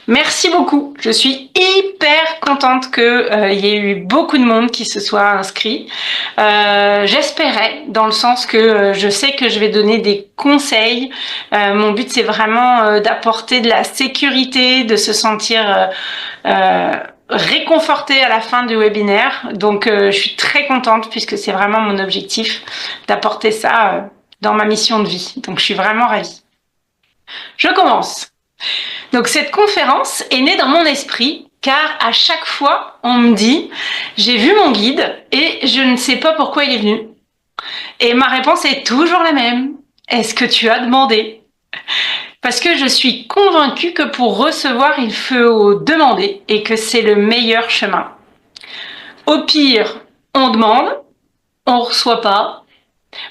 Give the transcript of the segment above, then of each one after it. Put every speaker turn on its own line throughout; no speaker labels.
Merci beaucoup. Je suis hyper contente que y ait eu beaucoup de monde qui se soit inscrit. J'espérais, dans le sens que je sais que je vais donner des conseils. Mon but, c'est vraiment d'apporter de la sécurité, de se sentir réconforté à la fin du webinaire. Donc, je suis très contente puisque c'est vraiment mon objectif d'apporter ça dans ma mission de vie. Donc, je suis vraiment ravie. Je commence. Donc cette conférence est née dans mon esprit car à chaque fois on me dit j'ai vu mon guide et je ne sais pas pourquoi il est venu. Et ma réponse est toujours la même. Est-ce que tu as demandé? Parce que je suis convaincue que pour recevoir il faut demander et que c'est le meilleur chemin. Au pire, on demande, on reçoit pas,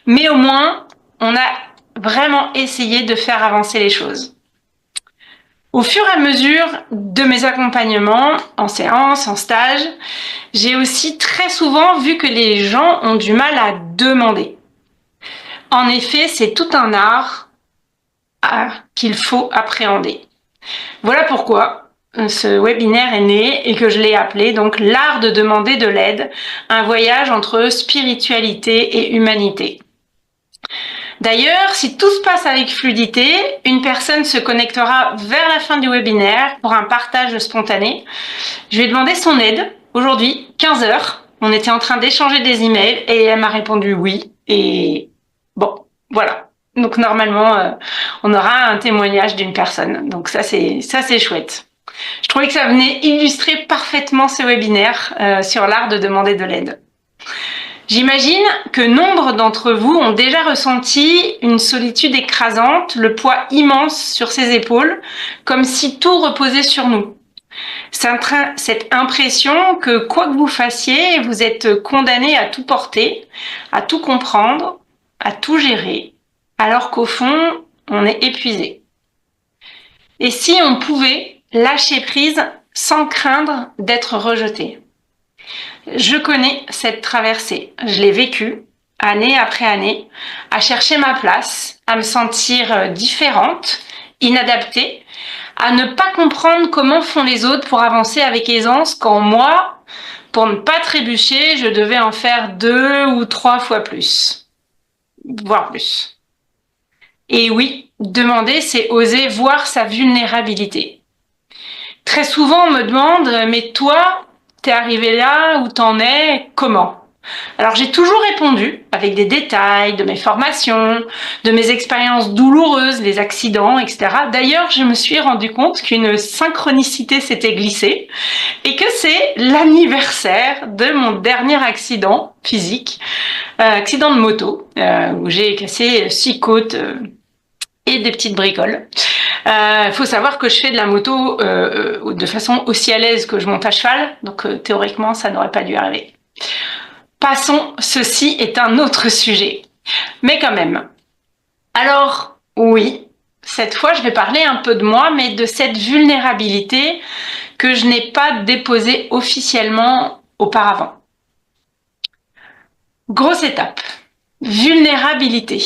mais au moins on a vraiment essayé de faire avancer les choses. Au fur et à mesure de mes accompagnements, en séance, en stage, j'ai aussi très souvent vu que les gens ont du mal à demander. En effet, c'est tout un art qu'il faut appréhender. Voilà pourquoi ce webinaire est né et que je l'ai appelé donc l'art de demander de l'aide, un voyage entre spiritualité et humanité. D'ailleurs, si tout se passe avec fluidité, une personne se connectera vers la fin du webinaire pour un partage spontané. Je lui ai demandé son aide aujourd'hui, 15h. On était en train d'échanger des emails et elle m'a répondu oui. Et bon, voilà. Donc normalement, on aura un témoignage d'une personne. Donc ça c'est chouette. Je trouvais que ça venait illustrer parfaitement ce webinaire sur l'art de demander de l'aide. J'imagine que nombre d'entre vous ont déjà ressenti une solitude écrasante, le poids immense sur ses épaules, comme si tout reposait sur nous. Cette impression que quoi que vous fassiez, vous êtes condamné à tout porter, à tout comprendre, à tout gérer, alors qu'au fond, on est épuisé. Et si on pouvait lâcher prise sans craindre d'être rejeté? Je connais cette traversée, je l'ai vécue année après année, à chercher ma place, à me sentir différente, inadaptée, à ne pas comprendre comment font les autres pour avancer avec aisance quand moi, pour ne pas trébucher, je devais en faire 2 ou 3 fois plus, voire plus. Et oui, demander, c'est oser voir sa vulnérabilité. Très souvent, on me demande, mais toi, t'es arrivé là où t'en es, comment? Alors j'ai toujours répondu avec des détails de mes formations, de mes expériences douloureuses, les accidents, etc. D'ailleurs, je me suis rendu compte qu'une synchronicité s'était glissée et que c'est l'anniversaire de mon dernier accident physique, accident de moto, où j'ai cassé 6 côtes et des petites bricoles. Faut savoir que je fais de la moto de façon aussi à l'aise que je monte à cheval, donc théoriquement ça n'aurait pas dû arriver. Passons, ceci est un autre sujet, mais quand même. Alors oui, cette fois je vais parler un peu de moi, mais de cette vulnérabilité que je n'ai pas déposée officiellement auparavant. Grosse étape, vulnérabilité.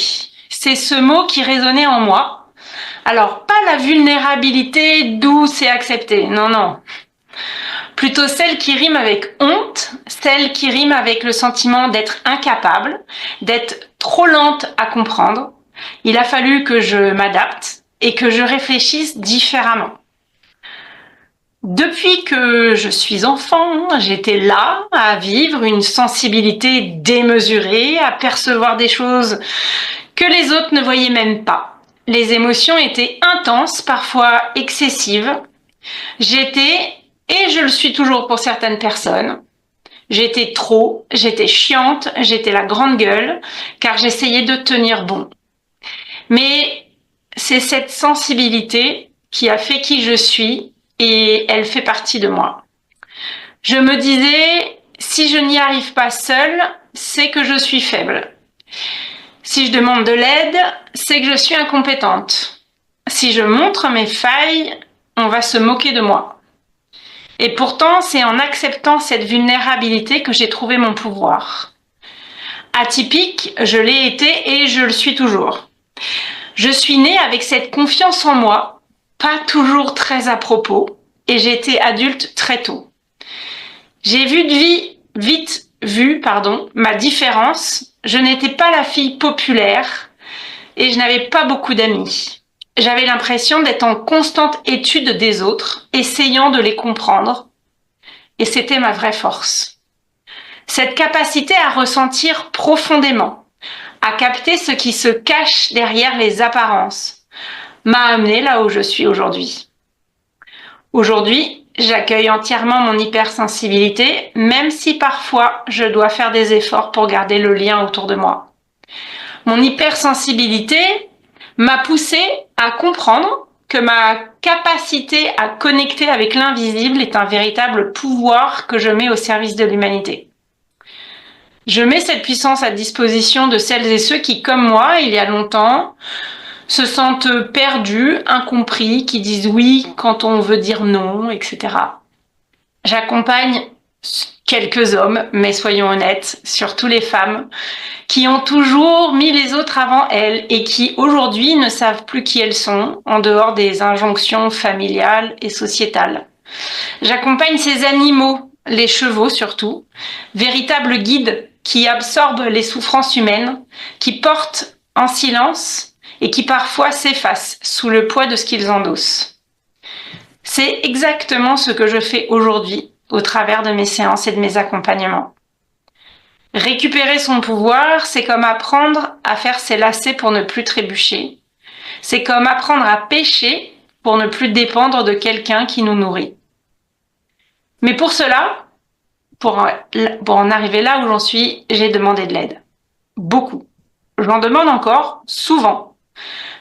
C'est ce mot qui résonnait en moi. Alors, pas la vulnérabilité douce et acceptée, non. Plutôt celle qui rime avec honte, celle qui rime avec le sentiment d'être incapable, d'être trop lente à comprendre. Il a fallu que je m'adapte et que je réfléchisse différemment. Depuis que je suis enfant, j'étais là à vivre une sensibilité démesurée, à percevoir des choses que les autres ne voyaient même pas. Les émotions étaient intenses, parfois excessives. J'étais, et je le suis toujours pour certaines personnes, j'étais chiante, j'étais la grande gueule, car j'essayais de tenir bon. Mais c'est cette sensibilité qui a fait qui je suis, et elle fait partie de moi. Je me disais, si je n'y arrive pas seule, c'est que je suis faible. Si je demande de l'aide, c'est que je suis incompétente. Si je montre mes failles, on va se moquer de moi. Et pourtant, c'est en acceptant cette vulnérabilité que j'ai trouvé mon pouvoir. Atypique, je l'ai été et je le suis toujours. Je suis née avec cette confiance en moi, pas toujours très à propos, et j'ai été adulte très tôt. J'ai vite vu ma différence. Je n'étais pas la fille populaire et je n'avais pas beaucoup d'amis. J'avais l'impression d'être en constante étude des autres, essayant de les comprendre. Et c'était ma vraie force. Cette capacité à ressentir profondément, à capter ce qui se cache derrière les apparences, m'a amenée là où je suis aujourd'hui. Aujourd'hui, j'accueille entièrement mon hypersensibilité, même si parfois je dois faire des efforts pour garder le lien autour de moi. Mon hypersensibilité m'a poussée à comprendre que ma capacité à connecter avec l'invisible est un véritable pouvoir que je mets au service de l'humanité. Je mets cette puissance à disposition de celles et ceux qui, comme moi, il y a longtemps, se sentent perdus, incompris, qui disent oui quand on veut dire non, etc. J'accompagne quelques hommes, mais soyons honnêtes, surtout les femmes, qui ont toujours mis les autres avant elles et qui aujourd'hui ne savent plus qui elles sont, en dehors des injonctions familiales et sociétales. J'accompagne ces animaux, les chevaux surtout, véritables guides qui absorbent les souffrances humaines, qui portent en silence et qui parfois s'effacent sous le poids de ce qu'ils endossent. C'est exactement ce que je fais aujourd'hui au travers de mes séances et de mes accompagnements. Récupérer son pouvoir, c'est comme apprendre à faire ses lacets pour ne plus trébucher. C'est comme apprendre à pêcher pour ne plus dépendre de quelqu'un qui nous nourrit. Mais pour cela, pour en arriver là où j'en suis, j'ai demandé de l'aide. Beaucoup. J'en demande encore, souvent.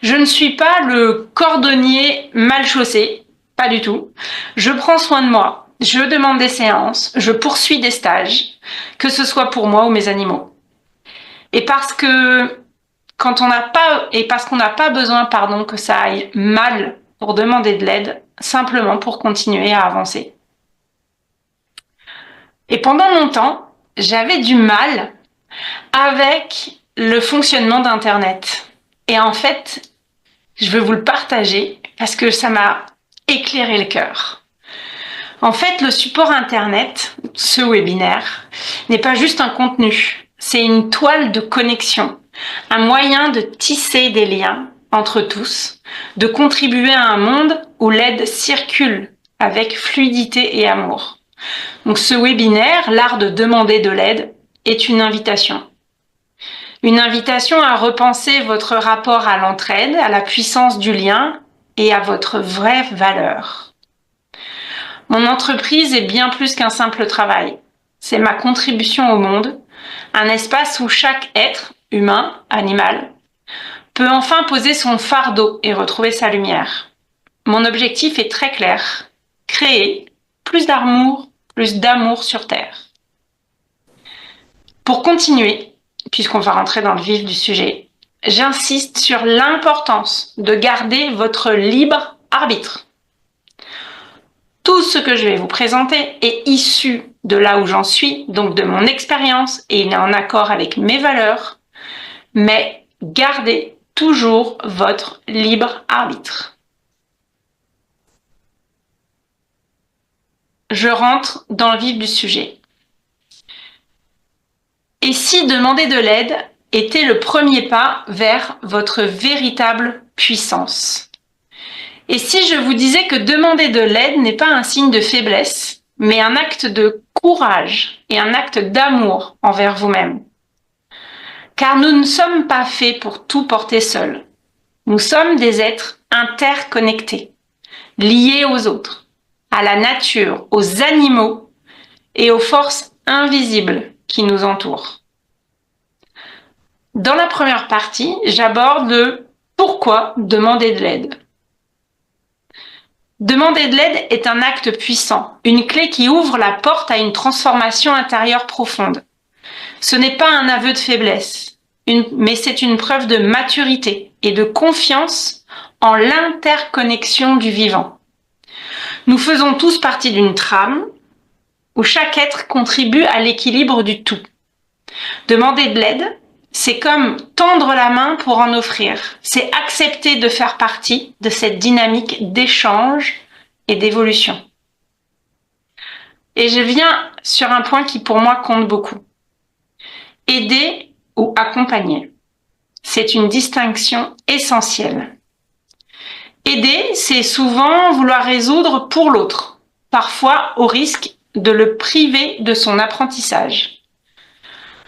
Je ne suis pas le cordonnier mal chaussé, pas du tout. Je prends soin de moi, je demande des séances, je poursuis des stages, que ce soit pour moi ou mes animaux. Et parce qu'on n'a pas besoin, que ça aille mal pour demander de l'aide, simplement pour continuer à avancer. Et pendant longtemps, j'avais du mal avec le fonctionnement d'Internet. Et en fait, je veux vous le partager parce que ça m'a éclairé le cœur. En fait, le support Internet, ce webinaire, n'est pas juste un contenu. C'est une toile de connexion, un moyen de tisser des liens entre tous, de contribuer à un monde où l'aide circule avec fluidité et amour. Donc ce webinaire, l'art de demander de l'aide, est une invitation. Une invitation à repenser votre rapport à l'entraide, à la puissance du lien et à votre vraie valeur. Mon entreprise est bien plus qu'un simple travail. C'est ma contribution au monde, un espace où chaque être, humain, animal, peut enfin poser son fardeau et retrouver sa lumière. Mon objectif est très clair, créer plus d'amour sur Terre. Pour continuer, puisqu'on va rentrer dans le vif du sujet, j'insiste sur l'importance de garder votre libre arbitre. Tout ce que je vais vous présenter est issu de là où j'en suis, donc de mon expérience, et il est en accord avec mes valeurs, mais gardez toujours votre libre arbitre. Je rentre dans le vif du sujet. Et si demander de l'aide était le premier pas vers votre véritable puissance? Et si je vous disais que demander de l'aide n'est pas un signe de faiblesse, mais un acte de courage et un acte d'amour envers vous-même? Car nous ne sommes pas faits pour tout porter seuls. Nous sommes des êtres interconnectés, liés aux autres, à la nature, aux animaux et aux forces invisibles qui nous entourent. Dans la première partie, j'aborde le pourquoi demander de l'aide. Demander de l'aide est un acte puissant, une clé qui ouvre la porte à une transformation intérieure profonde. Ce n'est pas un aveu de faiblesse, mais c'est une preuve de maturité et de confiance en l'interconnexion du vivant. Nous faisons tous partie d'une trame où chaque être contribue à l'équilibre du tout. Demander de l'aide, c'est comme tendre la main pour en offrir. C'est accepter de faire partie de cette dynamique d'échange et d'évolution. Et je viens sur un point qui pour moi compte beaucoup. Aider ou accompagner, c'est une distinction essentielle. Aider, c'est souvent vouloir résoudre pour l'autre, parfois au risque de le priver de son apprentissage.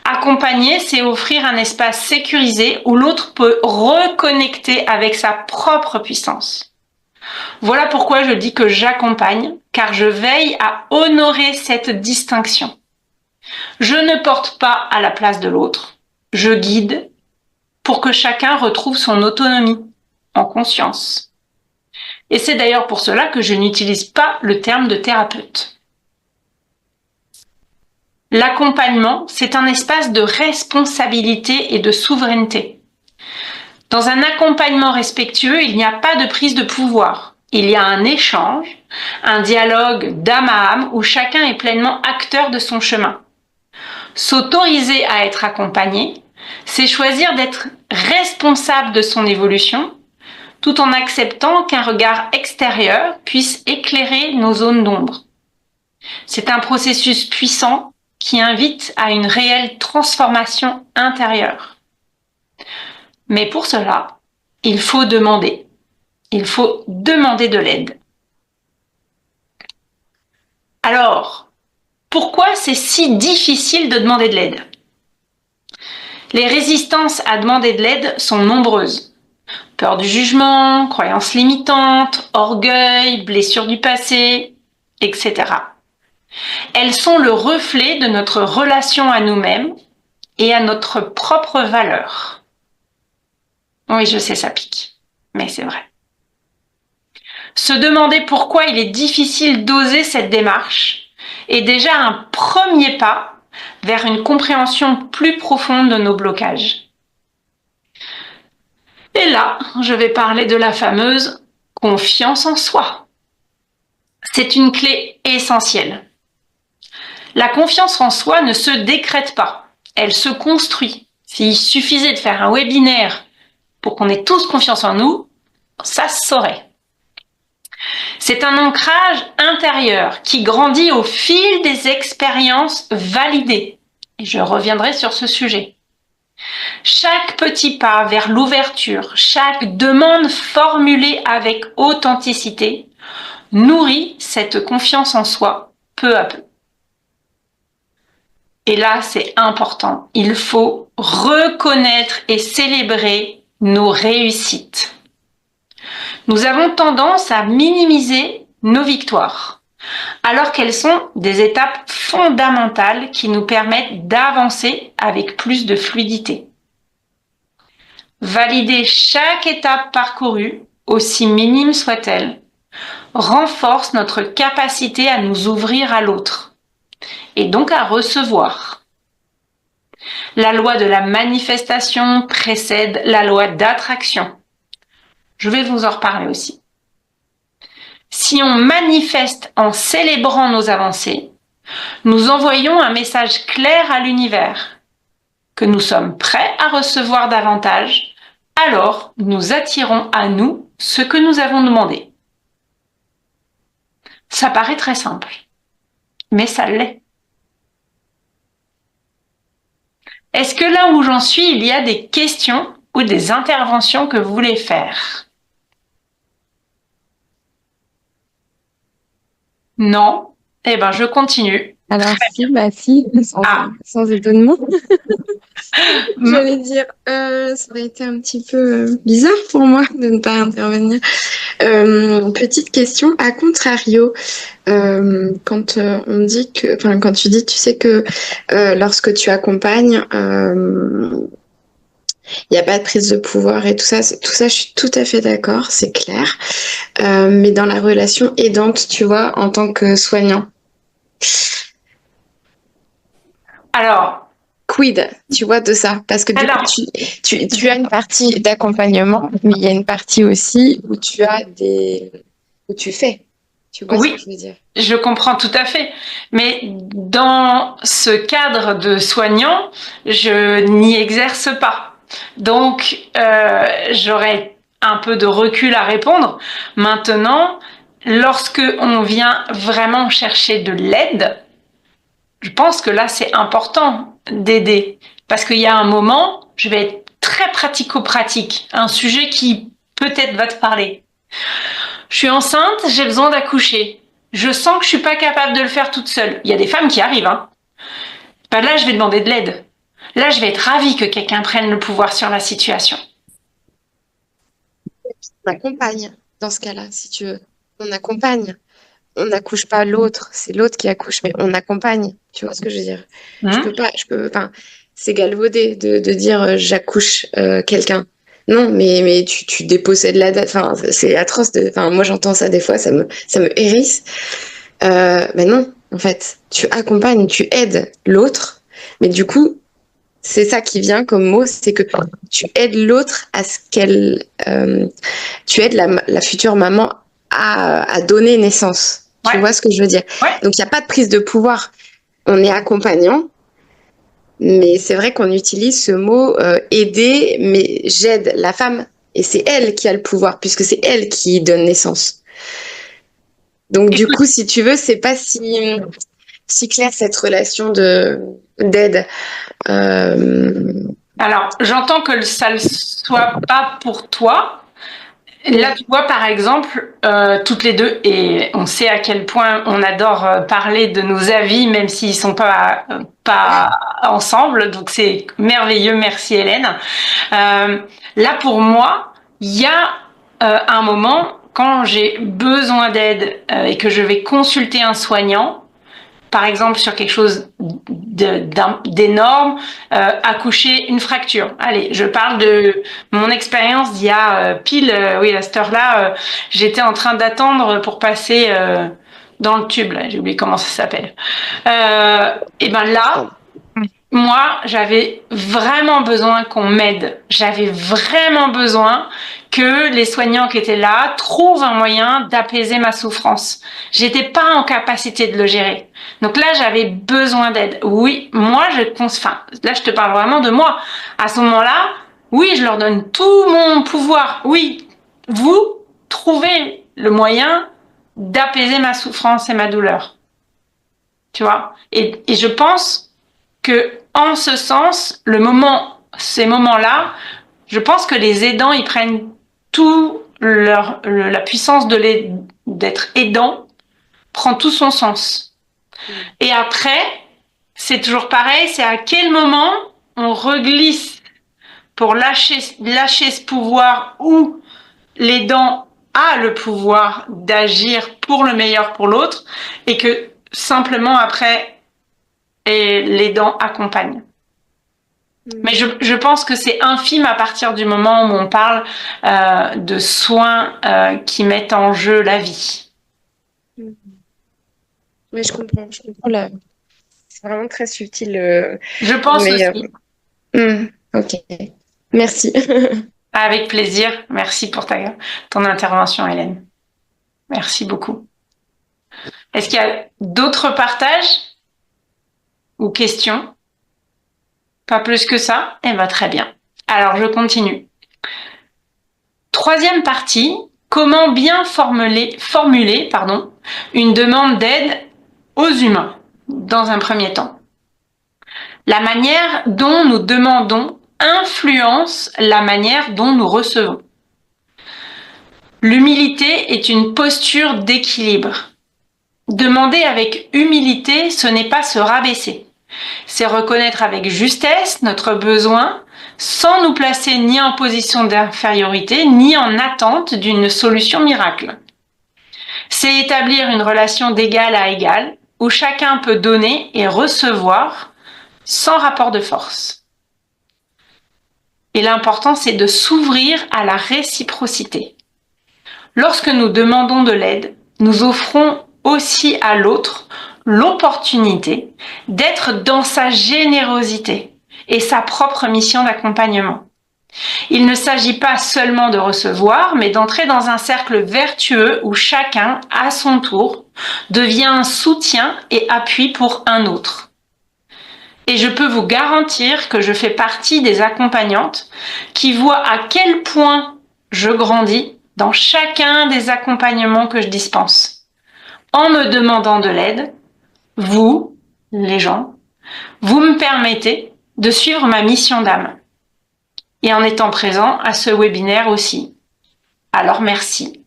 Accompagner, c'est offrir un espace sécurisé où l'autre peut reconnecter avec sa propre puissance. Voilà pourquoi je dis que j'accompagne, car je veille à honorer cette distinction. Je ne porte pas à la place de l'autre, je guide pour que chacun retrouve son autonomie en conscience. Et c'est d'ailleurs pour cela que je n'utilise pas le terme de thérapeute. L'accompagnement, c'est un espace de responsabilité et de souveraineté. Dans un accompagnement respectueux, il n'y a pas de prise de pouvoir. Il y a un échange, un dialogue d'âme à âme où chacun est pleinement acteur de son chemin. S'autoriser à être accompagné, c'est choisir d'être responsable de son évolution, tout en acceptant qu'un regard extérieur puisse éclairer nos zones d'ombre. C'est un processus puissant qui invite à une réelle transformation intérieure. Mais pour cela, il faut demander. Il faut demander de l'aide. Alors, pourquoi c'est si difficile de demander de l'aide ? Les résistances à demander de l'aide sont nombreuses. Peur du jugement, croyances limitantes, orgueil, blessures du passé, etc. Elles sont le reflet de notre relation à nous-mêmes et à notre propre valeur. Oui, je sais, ça pique, mais c'est vrai. Se demander pourquoi il est difficile d'oser cette démarche est déjà un premier pas vers une compréhension plus profonde de nos blocages. Et là, je vais parler de la fameuse confiance en soi. C'est une clé essentielle. La confiance en soi ne se décrète pas, elle se construit. S'il suffisait de faire un webinaire pour qu'on ait tous confiance en nous, ça se saurait. C'est un ancrage intérieur qui grandit au fil des expériences validées. Et je reviendrai sur ce sujet. Chaque petit pas vers l'ouverture, chaque demande formulée avec authenticité nourrit cette confiance en soi peu à peu. Et là, c'est important. Il faut reconnaître et célébrer nos réussites. Nous avons tendance à minimiser nos victoires, alors qu'elles sont des étapes fondamentales qui nous permettent d'avancer avec plus de fluidité. Valider chaque étape parcourue, aussi minime soit-elle, renforce notre capacité à nous ouvrir à l'autre et donc à recevoir. La loi de la manifestation précède la loi d'attraction. Je vais vous en reparler aussi. Si on manifeste en célébrant nos avancées, nous envoyons un message clair à l'univers que nous sommes prêts à recevoir davantage, alors nous attirons à nous ce que nous avons demandé. Ça paraît très simple, mais ça l'est. Est-ce que là où j'en suis, il y a des questions ou des interventions que vous voulez faire ? Non ? Eh bien, je continue.
Alors si, sans étonnement. J'allais dire, ça aurait été un petit peu bizarre pour moi de ne pas intervenir. Petite question, à contrario, quand on dit que, enfin, quand tu dis, tu sais que lorsque tu accompagnes, il n'y a pas de prise de pouvoir et tout ça, je suis tout à fait d'accord, c'est clair. Mais dans la relation aidante, tu vois, en tant que soignant.
Alors,
quid, tu vois, de ça? Parce que du coup, tu as une partie d'accompagnement, mais il y a une partie aussi où où tu fais. Tu vois ce que je veux dire?
Je comprends tout à fait. Mais dans ce cadre de soignant, je n'y exerce pas. Donc, j'aurais un peu de recul à répondre. Maintenant, lorsque on vient vraiment chercher de l'aide, je pense que là, c'est important d'aider. Parce qu'il y a un moment, je vais être très pratico-pratique, un sujet qui peut-être va te parler. Je suis enceinte, j'ai besoin d'accoucher. Je sens que je suis pas capable de le faire toute seule. Il y a des femmes qui arrivent, hein. Ben là, je vais demander de l'aide. Là, je vais être ravie que quelqu'un prenne le pouvoir sur la situation.
On accompagne dans ce cas-là, si tu veux. On accompagne. On n'accouche pas l'autre, c'est l'autre qui accouche, mais on accompagne. Tu vois ce que je veux dire? Enfin, c'est galvaudé de dire j'accouche quelqu'un. Non, mais tu dépossèdes la date. Enfin, c'est atroce. Enfin, moi, j'entends ça des fois, ça me hérisse. Mais non, en fait, tu accompagnes, tu aides l'autre, mais du coup, c'est ça qui vient comme mot, c'est que tu aides l'autre à ce qu'elle, tu aides la future maman à donner naissance. Tu vois ce que je veux dire? Donc il n'y a pas de prise de pouvoir. On est accompagnant, mais c'est vrai qu'on utilise ce mot aider, mais j'aide la femme et c'est elle qui a le pouvoir puisque c'est elle qui donne naissance. Donc du coup, si tu veux, c'est pas si clair cette relation d'aide.
Alors, j'entends que ça ne soit pas pour toi. Là, tu vois, par exemple, toutes les deux, et on sait à quel point on adore parler de nos avis, même s'ils sont pas ensemble. Donc, c'est merveilleux. Merci, Hélène. Là, pour moi, il y a un moment, quand j'ai besoin d'aide et que je vais consulter un soignant, par exemple sur quelque chose d'énorme, accoucher une fracture. Allez, je parle de mon expérience d'il y a pile, oui, à cette heure-là, j'étais en train d'attendre pour passer dans le tube, là, j'ai oublié comment ça s'appelle. Et ben là, moi, j'avais vraiment besoin qu'on m'aide. J'avais vraiment besoin que les soignants qui étaient là trouvent un moyen d'apaiser ma souffrance. J'étais pas en capacité de le gérer. Donc là, j'avais besoin d'aide. Oui, moi, là, je te parle vraiment de moi. À ce moment-là, oui, je leur donne tout mon pouvoir. Oui, vous trouvez le moyen d'apaiser ma souffrance et ma douleur. Tu vois? Et je pense que, en ce sens, ces moments-là, je pense que les aidants, ils prennent la puissance d'être aidant, prend tout son sens. Et après, c'est toujours pareil, c'est à quel moment on reglisse pour lâcher ce pouvoir où l'aidant a le pouvoir d'agir pour le meilleur pour l'autre et que simplement après, et l'aidant accompagne. Mais je pense que c'est infime à partir du moment où on parle de soins qui mettent en jeu la vie.
Oui, je comprends c'est vraiment très subtil.
Je pense aussi.
Ok, merci.
Avec plaisir. Merci pour ton intervention, Hélène. Merci beaucoup. Est-ce qu'il y a d'autres partages ou questions? Pas plus que ça? Eh bien, très bien. Alors, je continue. Troisième partie, comment bien formuler une demande d'aide aux humains, dans un premier temps. La manière dont nous demandons influence la manière dont nous recevons. L'humilité est une posture d'équilibre. Demander avec humilité, ce n'est pas se rabaisser. C'est reconnaître avec justesse notre besoin sans nous placer ni en position d'infériorité, ni en attente d'une solution miracle. C'est établir une relation d'égal à égal où chacun peut donner et recevoir sans rapport de force. Et l'important, c'est de s'ouvrir à la réciprocité. Lorsque nous demandons de l'aide, nous offrons aussi à l'autre l'opportunité d'être dans sa générosité et sa propre mission d'accompagnement. Il ne s'agit pas seulement de recevoir, mais d'entrer dans un cercle vertueux où chacun, à son tour, devient un soutien et appui pour un autre. Et je peux vous garantir que je fais partie des accompagnantes qui voient à quel point je grandis dans chacun des accompagnements que je dispense. En me demandant de l'aide, vous, les gens, vous me permettez de suivre ma mission d'âme. Et en étant présent à ce webinaire aussi. Alors merci.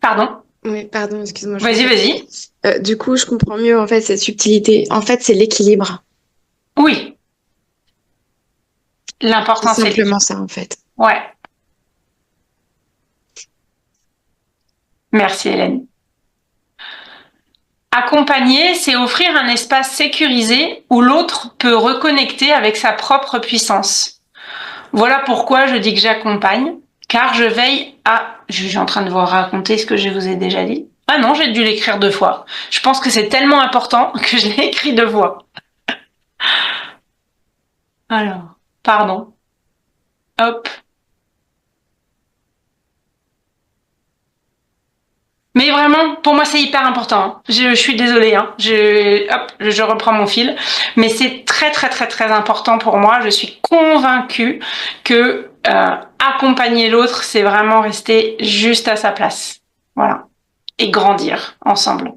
Pardon.
Oui, pardon, excuse-moi.
Vas-y.
Du coup, je comprends mieux en fait cette subtilité. En fait, c'est l'équilibre.
Oui. L'important,
C'est simplement ça en fait.
Ouais. Merci Hélène. Accompagner, c'est offrir un espace sécurisé où l'autre peut reconnecter avec sa propre puissance. Voilà pourquoi je dis que j'accompagne, car je veille à... Je suis en train de vous raconter ce que je vous ai déjà dit. Ah non, j'ai dû l'écrire 2 fois. Je pense que c'est tellement important que je l'ai écrit 2 fois. Alors, pardon. Hop. Mais vraiment, pour moi, c'est hyper important. Je suis désolée. Je reprends mon fil. Mais c'est très, très, très, très important pour moi. Je suis convaincue que accompagner l'autre, c'est vraiment rester juste à sa place. Voilà. Et grandir ensemble.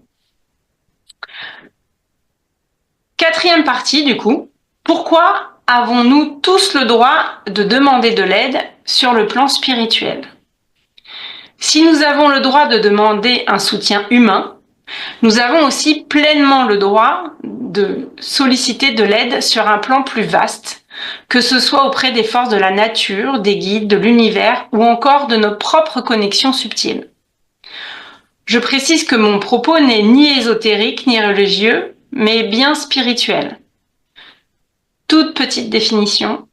4e partie, du coup. Pourquoi avons-nous tous le droit de demander de l'aide sur le plan spirituel ? Si nous avons le droit de demander un soutien humain, nous avons aussi pleinement le droit de solliciter de l'aide sur un plan plus vaste, que ce soit auprès des forces de la nature, des guides, de l'univers ou encore de nos propres connexions subtiles. Je précise que mon propos n'est ni ésotérique ni religieux, mais bien spirituel. Toute petite définition.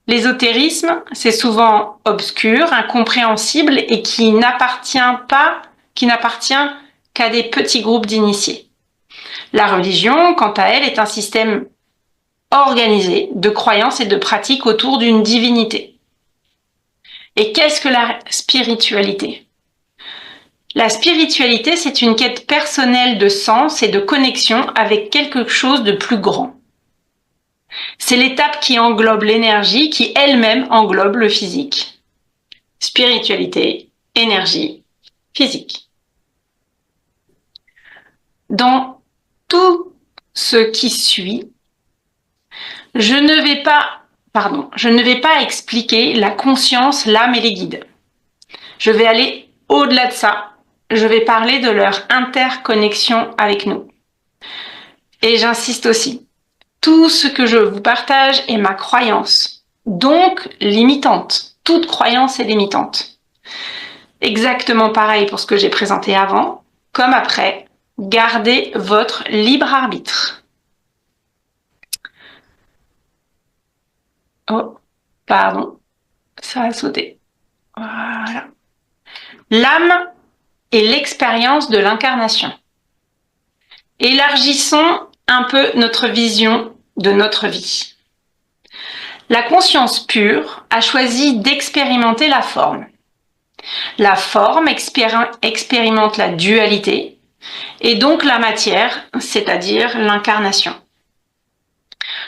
L'ésotérisme, c'est souvent obscur, incompréhensible et qui n'appartient qu'à des petits groupes d'initiés. La religion, quant à elle, est un système organisé de croyances et de pratiques autour d'une divinité. Et qu'est-ce que la spiritualité ? La spiritualité, c'est une quête personnelle de sens et de connexion avec quelque chose de plus grand. C'est l'étape qui englobe l'énergie, qui elle-même englobe le physique. Spiritualité, énergie, physique. Dans tout ce qui suit, je ne vais pas expliquer la conscience, l'âme et les guides. Je vais aller au-delà de ça. Je vais parler de leur interconnexion avec nous. Et j'insiste aussi. Tout ce que je vous partage est ma croyance, donc limitante. Toute croyance est limitante. Exactement pareil pour ce que j'ai présenté avant, comme après, gardez votre libre arbitre. Oh, pardon, ça a sauté. Voilà. L'âme est l'expérience de l'incarnation. Élargissons un peu notre vision de notre vie. La conscience pure a choisi d'expérimenter la forme. La forme expérimente la dualité et donc la matière, c'est-à-dire l'incarnation.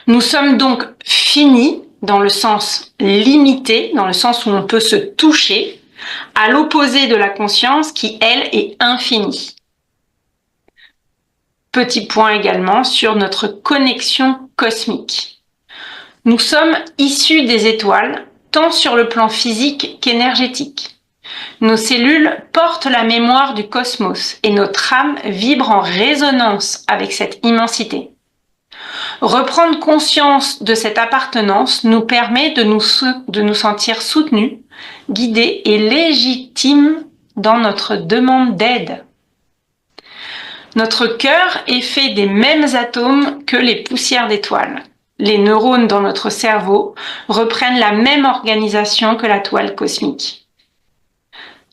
Nous sommes donc finis dans le sens limité, dans le sens où on peut se toucher, à l'opposé de la conscience qui, elle, est infinie. Petit point également sur notre connexion cosmique. Nous sommes issus des étoiles, tant sur le plan physique qu'énergétique. Nos cellules portent la mémoire du cosmos et notre âme vibre en résonance avec cette immensité. Reprendre conscience de cette appartenance nous permet de nous sentir soutenus, guidés et légitimes dans notre demande d'aide. Notre cœur est fait des mêmes atomes que les poussières d'étoiles. Les neurones dans notre cerveau reprennent la même organisation que la toile cosmique.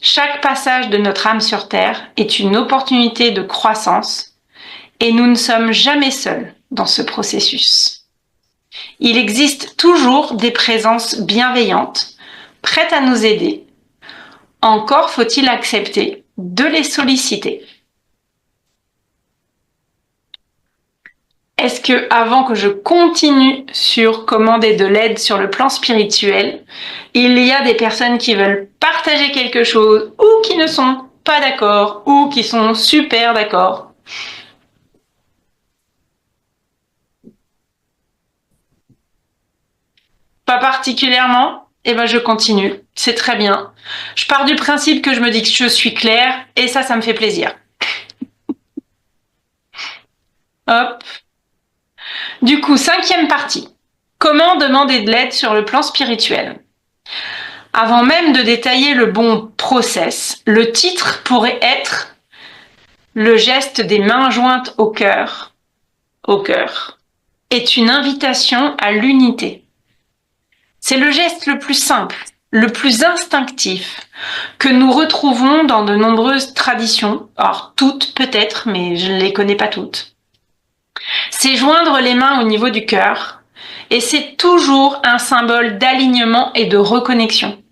Chaque passage de notre âme sur Terre est une opportunité de croissance et nous ne sommes jamais seuls dans ce processus. Il existe toujours des présences bienveillantes, prêtes à nous aider. Encore faut-il accepter de les solliciter. est-ce que avant que je continue sur commander de l'aide sur le plan spirituel, il y a des personnes qui veulent partager quelque chose ou qui ne sont pas d'accord ou qui sont super d'accord? Pas particulièrement? Eh ben, je continue. C'est très bien. Je pars du principe que je me dis que je suis claire et ça me fait plaisir. Hop. Du coup, 5e partie. Comment demander de l'aide sur le plan spirituel? Avant même de détailler le bon process, le titre pourrait être le geste des mains jointes au cœur, est une invitation à l'unité. C'est le geste le plus simple, le plus instinctif, que nous retrouvons dans de nombreuses traditions. Alors, toutes peut-être, mais je ne les connais pas toutes. C'est joindre les mains au niveau du cœur, et c'est toujours un symbole d'alignement et de reconnexion.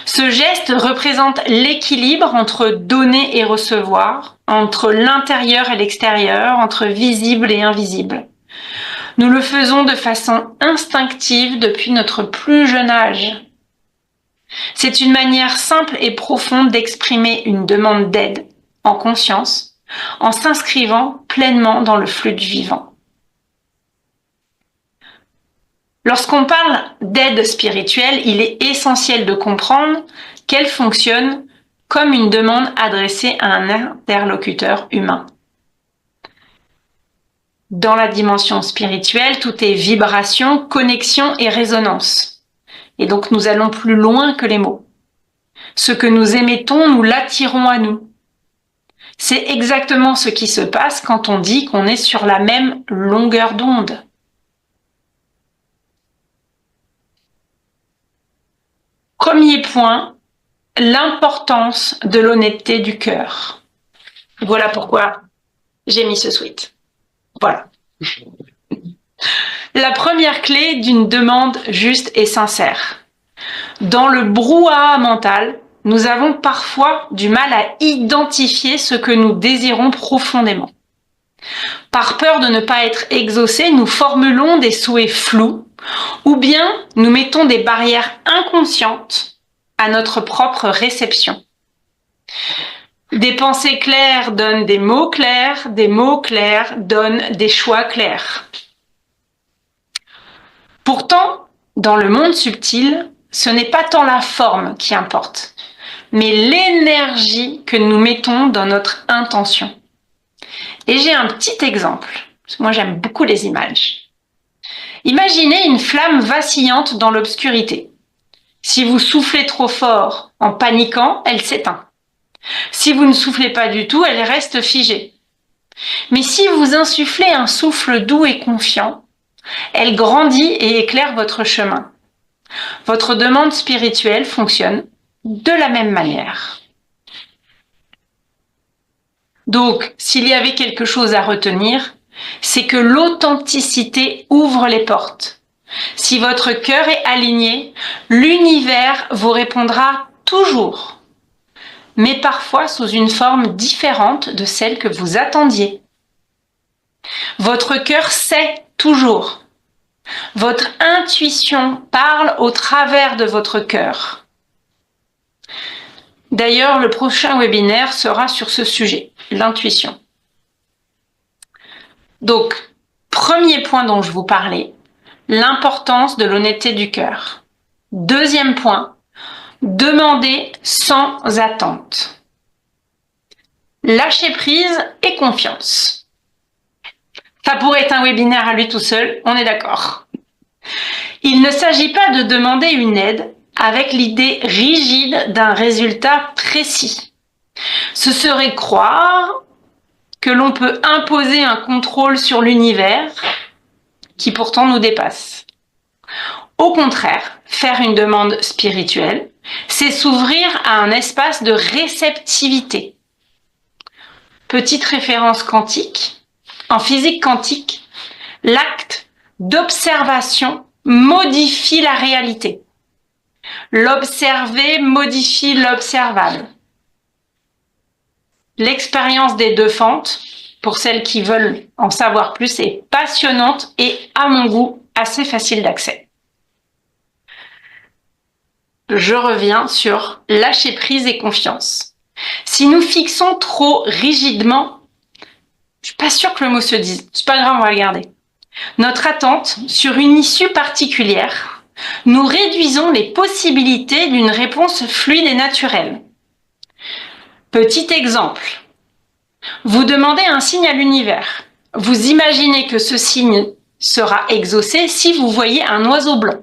Ce geste représente l'équilibre entre donner et recevoir, entre l'intérieur et l'extérieur, entre visible et invisible. Nous le faisons de façon instinctive depuis notre plus jeune âge. C'est une manière simple et profonde d'exprimer une demande d'aide, en conscience, en s'inscrivant pleinement dans le flux du vivant. Lorsqu'on parle d'aide spirituelle, il est essentiel de comprendre qu'elle fonctionne comme une demande adressée à un interlocuteur humain. Dans la dimension spirituelle, tout est vibration, connexion et résonance. Et donc nous allons plus loin que les mots. Ce que nous émettons, nous l'attirons à nous. C'est exactement ce qui se passe quand on dit qu'on est sur la même longueur d'onde. Premier point, l'importance de l'honnêteté du cœur. Voilà pourquoi j'ai mis ce sweat. Voilà. La première clé d'une demande juste et sincère. Dans le brouhaha mental, nous avons parfois du mal à identifier ce que nous désirons profondément. Par peur de ne pas être exaucés, nous formulons des souhaits flous ou bien nous mettons des barrières inconscientes à notre propre réception. Des pensées claires donnent des mots clairs donnent des choix clairs. Pourtant, dans le monde subtil, ce n'est pas tant la forme qui importe, mais l'énergie que nous mettons dans notre intention. Et j'ai un petit exemple, parce que moi j'aime beaucoup les images. Imaginez une flamme vacillante dans l'obscurité. Si vous soufflez trop fort en paniquant, elle s'éteint. Si vous ne soufflez pas du tout, elle reste figée. Mais si vous insufflez un souffle doux et confiant, elle grandit et éclaire votre chemin. Votre demande spirituelle fonctionne de la même manière. Donc, s'il y avait quelque chose à retenir, c'est que l'authenticité ouvre les portes. Si votre cœur est aligné, l'univers vous répondra toujours, mais parfois sous une forme différente de celle que vous attendiez. Votre cœur sait toujours. Votre intuition parle au travers de votre cœur. D'ailleurs, le prochain webinaire sera sur ce sujet, l'intuition. Donc, premier point dont je vous parlais, l'importance de l'honnêteté du cœur. Deuxième point, demander sans attente. Lâcher prise et confiance. Ça pourrait être un webinaire à lui tout seul, on est d'accord. Il ne s'agit pas de demander une aide avec l'idée rigide d'un résultat précis. Ce serait croire que l'on peut imposer un contrôle sur l'univers qui pourtant nous dépasse. Au contraire, faire une demande spirituelle, c'est s'ouvrir à un espace de réceptivité. Petite référence quantique. En physique quantique, l'acte d'observation modifie la réalité. L'observé modifie l'observable. L'expérience des deux fentes pour celles qui veulent en savoir plus, est passionnante et, à mon goût, assez facile d'accès. Je reviens sur lâcher prise et confiance. Si nous fixons trop rigidement, je suis pas sûre que le mot se dise, c'est pas grave, on va le garder, notre attente sur une issue particulière, nous réduisons les possibilités d'une réponse fluide et naturelle. Petit exemple, vous demandez un signe à l'univers. Vous imaginez que ce signe sera exaucé si vous voyez un oiseau blanc.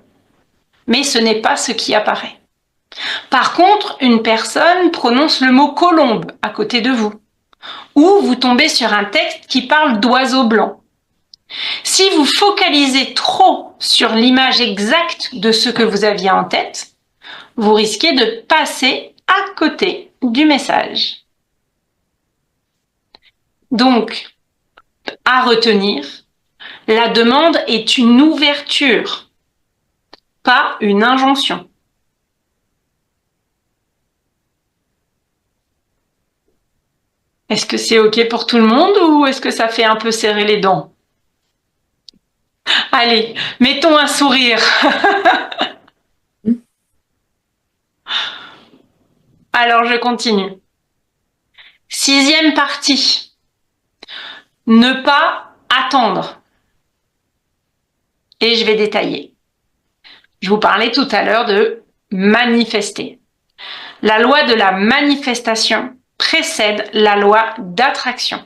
Mais ce n'est pas ce qui apparaît. Par contre, une personne prononce le mot colombe à côté de vous. Ou vous tombez sur un texte qui parle d'oiseau blanc. Si vous focalisez trop sur l'image exacte de ce que vous aviez en tête, vous risquez de passer à côté du message. Donc, à retenir, la demande est une ouverture, pas une injonction. Est-ce que c'est OK pour tout le monde ou est-ce que ça fait un peu serrer les dents? Allez, mettons un sourire. Alors, je continue. 6e partie. Ne pas attendre. Et je vais détailler. Je vous parlais tout à l'heure de manifester. La loi de la manifestation précède la loi d'attraction.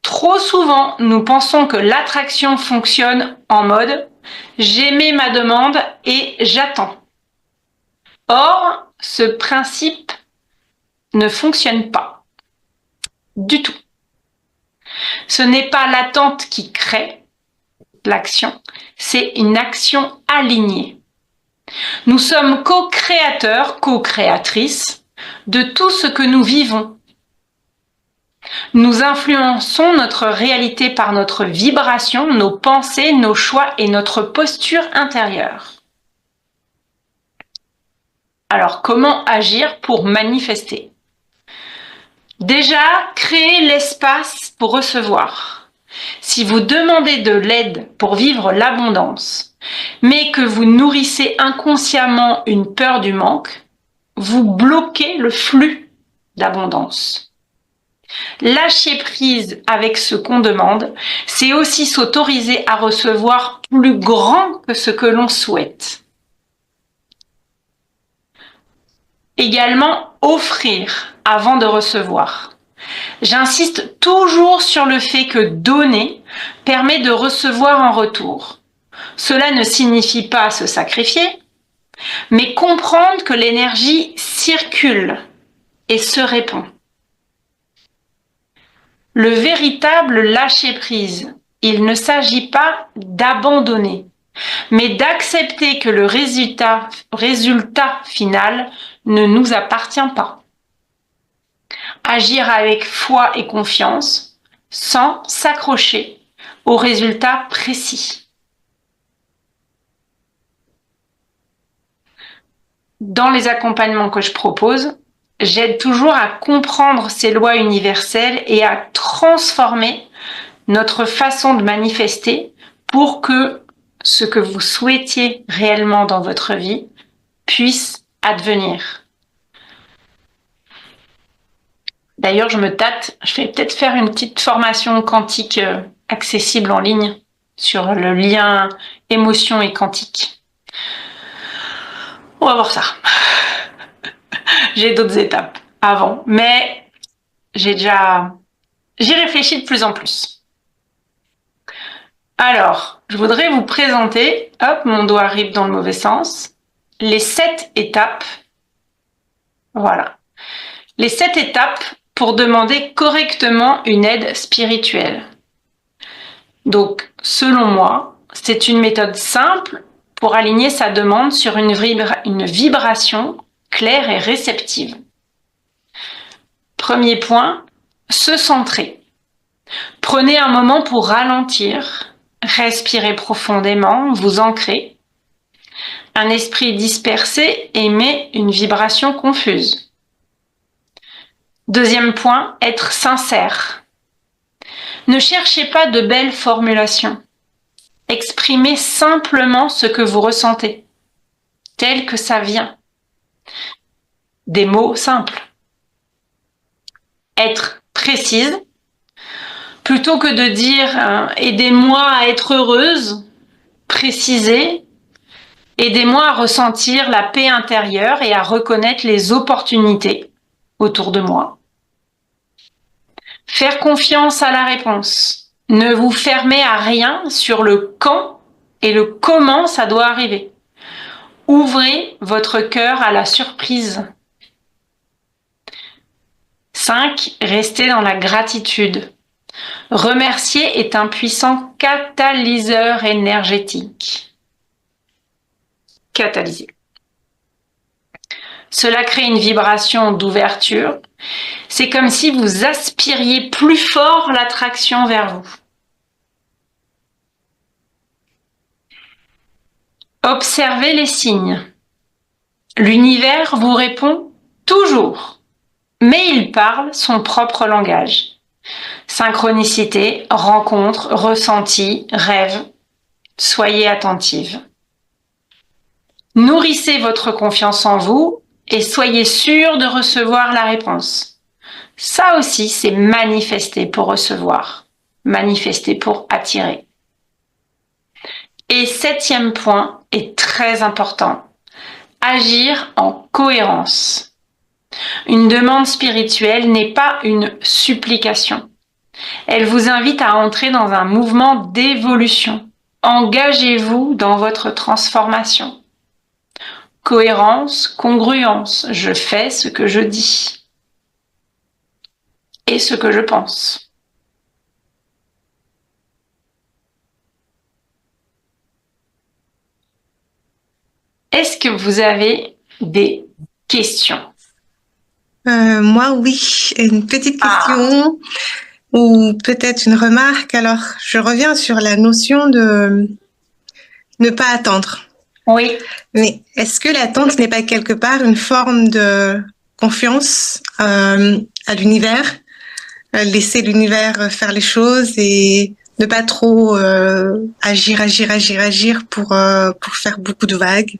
Trop souvent, nous pensons que l'attraction fonctionne en mode « j'émets ma demande et j'attends ». Or, ce principe ne fonctionne pas du tout. Ce n'est pas l'attente qui crée l'action, c'est une action alignée. Nous sommes co-créateurs, co-créatrices de tout ce que nous vivons. Nous influençons notre réalité par notre vibration, nos pensées, nos choix et notre posture intérieure. Alors, comment agir pour manifester? Déjà, créer l'espace pour recevoir. Si vous demandez de l'aide pour vivre l'abondance, mais que vous nourrissez inconsciemment une peur du manque, vous bloquez le flux d'abondance. Lâcher prise avec ce qu'on demande, c'est aussi s'autoriser à recevoir plus grand que ce que l'on souhaite. Également, offrir avant de recevoir. J'insiste toujours sur le fait que donner permet de recevoir en retour. Cela ne signifie pas se sacrifier, mais comprendre que l'énergie circule et se répand. Le véritable lâcher-prise, il ne s'agit pas d'abandonner, mais d'accepter que le résultat final ne nous appartient pas. Agir avec foi et confiance, sans s'accrocher aux résultats précis. Dans les accompagnements que je propose, j'aide toujours à comprendre ces lois universelles et à transformer notre façon de manifester pour que ce que vous souhaitiez réellement dans votre vie puisse advenir. D'ailleurs, je me tâte, je vais peut-être faire une petite formation quantique accessible en ligne sur le lien émotion et quantique. On va voir ça. J'ai d'autres étapes avant, mais j'y réfléchis de plus en plus. Alors, je voudrais vous présenter, hop, mon doigt arrive dans le mauvais sens, les 7 étapes. Voilà. Les 7 étapes pour demander correctement une aide spirituelle. Donc, selon moi, c'est une méthode simple pour aligner sa demande sur une vibration claire et réceptive. Premier point, se centrer. Prenez un moment pour ralentir, respirer profondément, vous ancrer. Un esprit dispersé émet une vibration confuse. Deuxième point, être sincère. Ne cherchez pas de belles formulations. Exprimez simplement ce que vous ressentez, tel que ça vient. Des mots simples. Être précise, plutôt que de dire « aidez-moi à être heureuse », préciser « aidez-moi à ressentir la paix intérieure et à reconnaître les opportunités autour de moi ». Faire confiance à la réponse. Ne vous fermez à rien sur le quand et le comment ça doit arriver. Ouvrez votre cœur à la surprise. 5. Restez dans la gratitude. Remercier est un puissant catalyseur énergétique. Catalyser. Cela crée une vibration d'ouverture. C'est comme si vous aspiriez plus fort l'attraction vers vous. Observez les signes. L'univers vous répond toujours, mais il parle son propre langage. Synchronicité, rencontre, ressenti, rêve. Soyez attentive. Nourrissez votre confiance en vous et soyez sûr de recevoir la réponse. Ça aussi, c'est manifester pour recevoir, manifester pour attirer. Et 7e point est très important. Agir en cohérence. Une demande spirituelle n'est pas une supplication. Elle vous invite à entrer dans un mouvement d'évolution. Engagez-vous dans votre transformation. Cohérence, congruence. Je fais ce que je dis et ce que je pense. Est-ce que vous avez des questions?
Moi, oui. Une petite question ou peut-être une remarque. Alors, je reviens sur la notion de ne pas attendre.
Oui.
Mais est-ce que l'attente n'est pas quelque part une forme de confiance à l'univers, laisser l'univers faire les choses et ne pas trop agir pour faire beaucoup de vagues?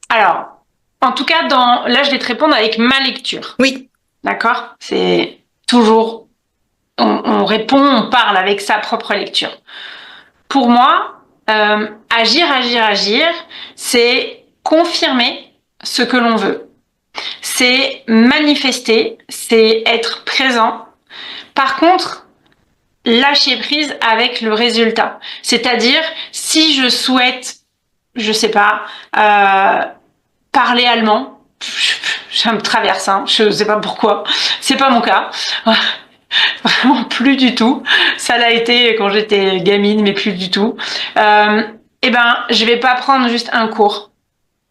Alors, en tout cas, là, je vais te répondre avec ma lecture.
Oui.
D'accord? C'est toujours, on répond, on parle avec sa propre lecture. Pour moi, agir, c'est confirmer ce que l'on veut. C'est manifester, c'est être présent. Par contre, lâcher prise avec le résultat. C'est-à-dire, si je souhaite, je sais pas, parler allemand, ça me traverse, hein, je sais pas pourquoi, c'est pas mon cas. Vraiment plus du tout. Ça l'a été quand j'étais gamine, mais plus du tout. Je vais pas prendre juste un cours.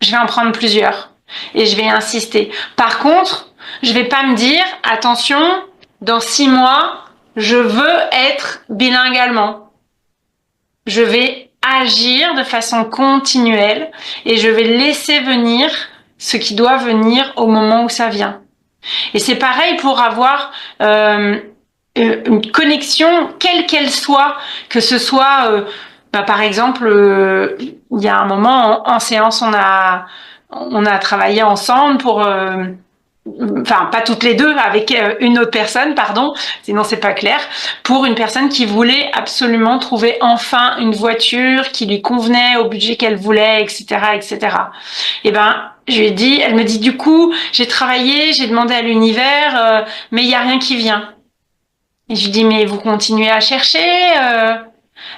Je vais en prendre plusieurs. Et je vais insister. Par contre, je vais pas me dire, attention, dans 6 mois, je veux être bilingue allemand. Je vais agir de façon continuelle et je vais laisser venir ce qui doit venir au moment où ça vient. Et c'est pareil pour avoir une connexion, quelle qu'elle soit, que ce soit, par exemple, il y a un moment en séance, on a travaillé ensemble pour, enfin pas toutes les deux, avec une autre personne, pardon, sinon c'est pas clair, pour une personne qui voulait absolument trouver enfin une voiture qui lui convenait au budget qu'elle voulait, etc., etc. Et je lui ai dit, elle me dit du coup, j'ai travaillé, j'ai demandé à l'univers, mais il y a rien qui vient. Et je lui dis mais vous continuez à chercher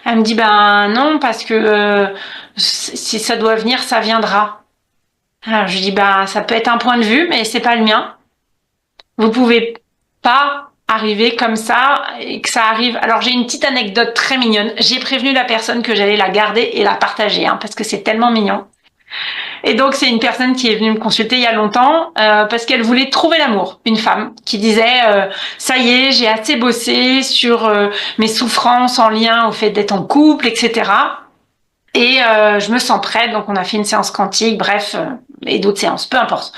Elle me dit non parce que si ça doit venir, ça viendra. Alors je lui dis ça peut être un point de vue, mais c'est pas le mien. Vous pouvez pas arriver comme ça et que ça arrive. Alors j'ai une petite anecdote très mignonne. J'ai prévenu la personne que j'allais la garder et la partager, parce que c'est tellement mignon. Et donc c'est une personne qui est venue me consulter il y a longtemps parce qu'elle voulait trouver l'amour. Une femme qui disait ça y est, j'ai assez bossé sur mes souffrances en lien au fait d'être en couple, etc. Et je me sens prête, donc on a fait une séance quantique, bref, et d'autres séances, peu importe.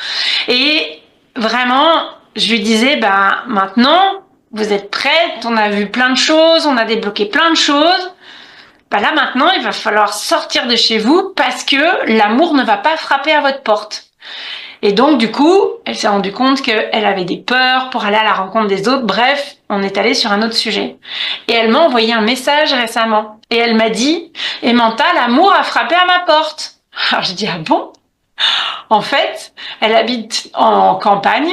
Et vraiment, je lui disais, maintenant, vous êtes prête, on a vu plein de choses, on a débloqué plein de choses. Bah là maintenant, il va falloir sortir de chez vous parce que l'amour ne va pas frapper à votre porte. Et donc du coup, elle s'est rendue compte qu'elle avait des peurs pour aller à la rencontre des autres. Bref, on est allé sur un autre sujet. Et elle m'a envoyé un message récemment. Et elle m'a dit, Emanta, l'amour a frappé à ma porte. Alors j'ai dit, ah bon? En fait, elle habite en campagne.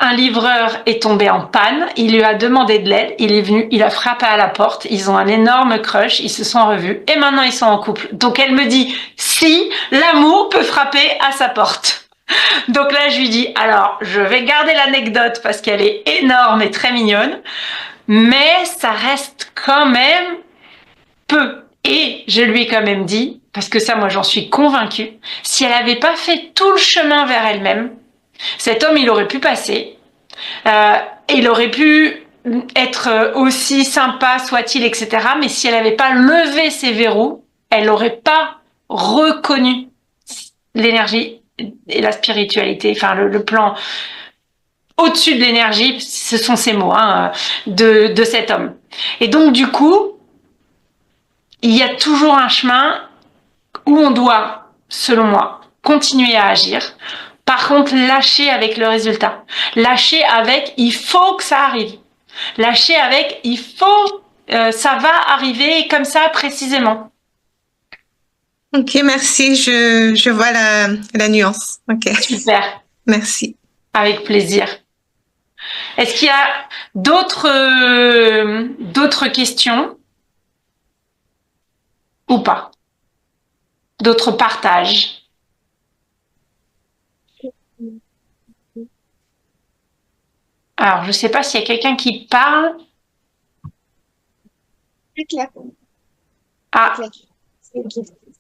Un livreur est tombé en panne. Il lui a demandé de l'aide. Il est venu, il a frappé à la porte. Ils ont un énorme crush. Ils se sont revus. Et maintenant, ils sont en couple. Donc, elle me dit, si l'amour peut frapper à sa porte. Donc là, je lui dis, alors, je vais garder l'anecdote parce qu'elle est énorme et très mignonne. Mais ça reste quand même peu. Et je lui ai quand même dit, parce que ça, moi, j'en suis convaincue, si elle n'avait pas fait tout le chemin vers elle-même, cet homme, il aurait pu passer, il aurait pu être aussi sympa soit-il, etc. Mais si elle n'avait pas levé ses verrous, elle n'aurait pas reconnu l'énergie et la spiritualité, enfin le plan au-dessus de l'énergie, ce sont ces mots, hein, de cet homme. Et donc, du coup, il y a toujours un chemin où on doit, selon moi, continuer à agir. Par contre, lâcher avec le résultat. Lâcher avec, il faut que ça arrive. Lâcher avec, il faut, ça va arriver comme ça précisément.
Ok, merci. Je vois la nuance. Ok.
Super.
Merci.
Avec plaisir. Est-ce qu'il y a d'autres questions ou pas? D'autres partages? Alors, je ne sais pas s'il y a quelqu'un qui parle.
C'est clair.
Ah,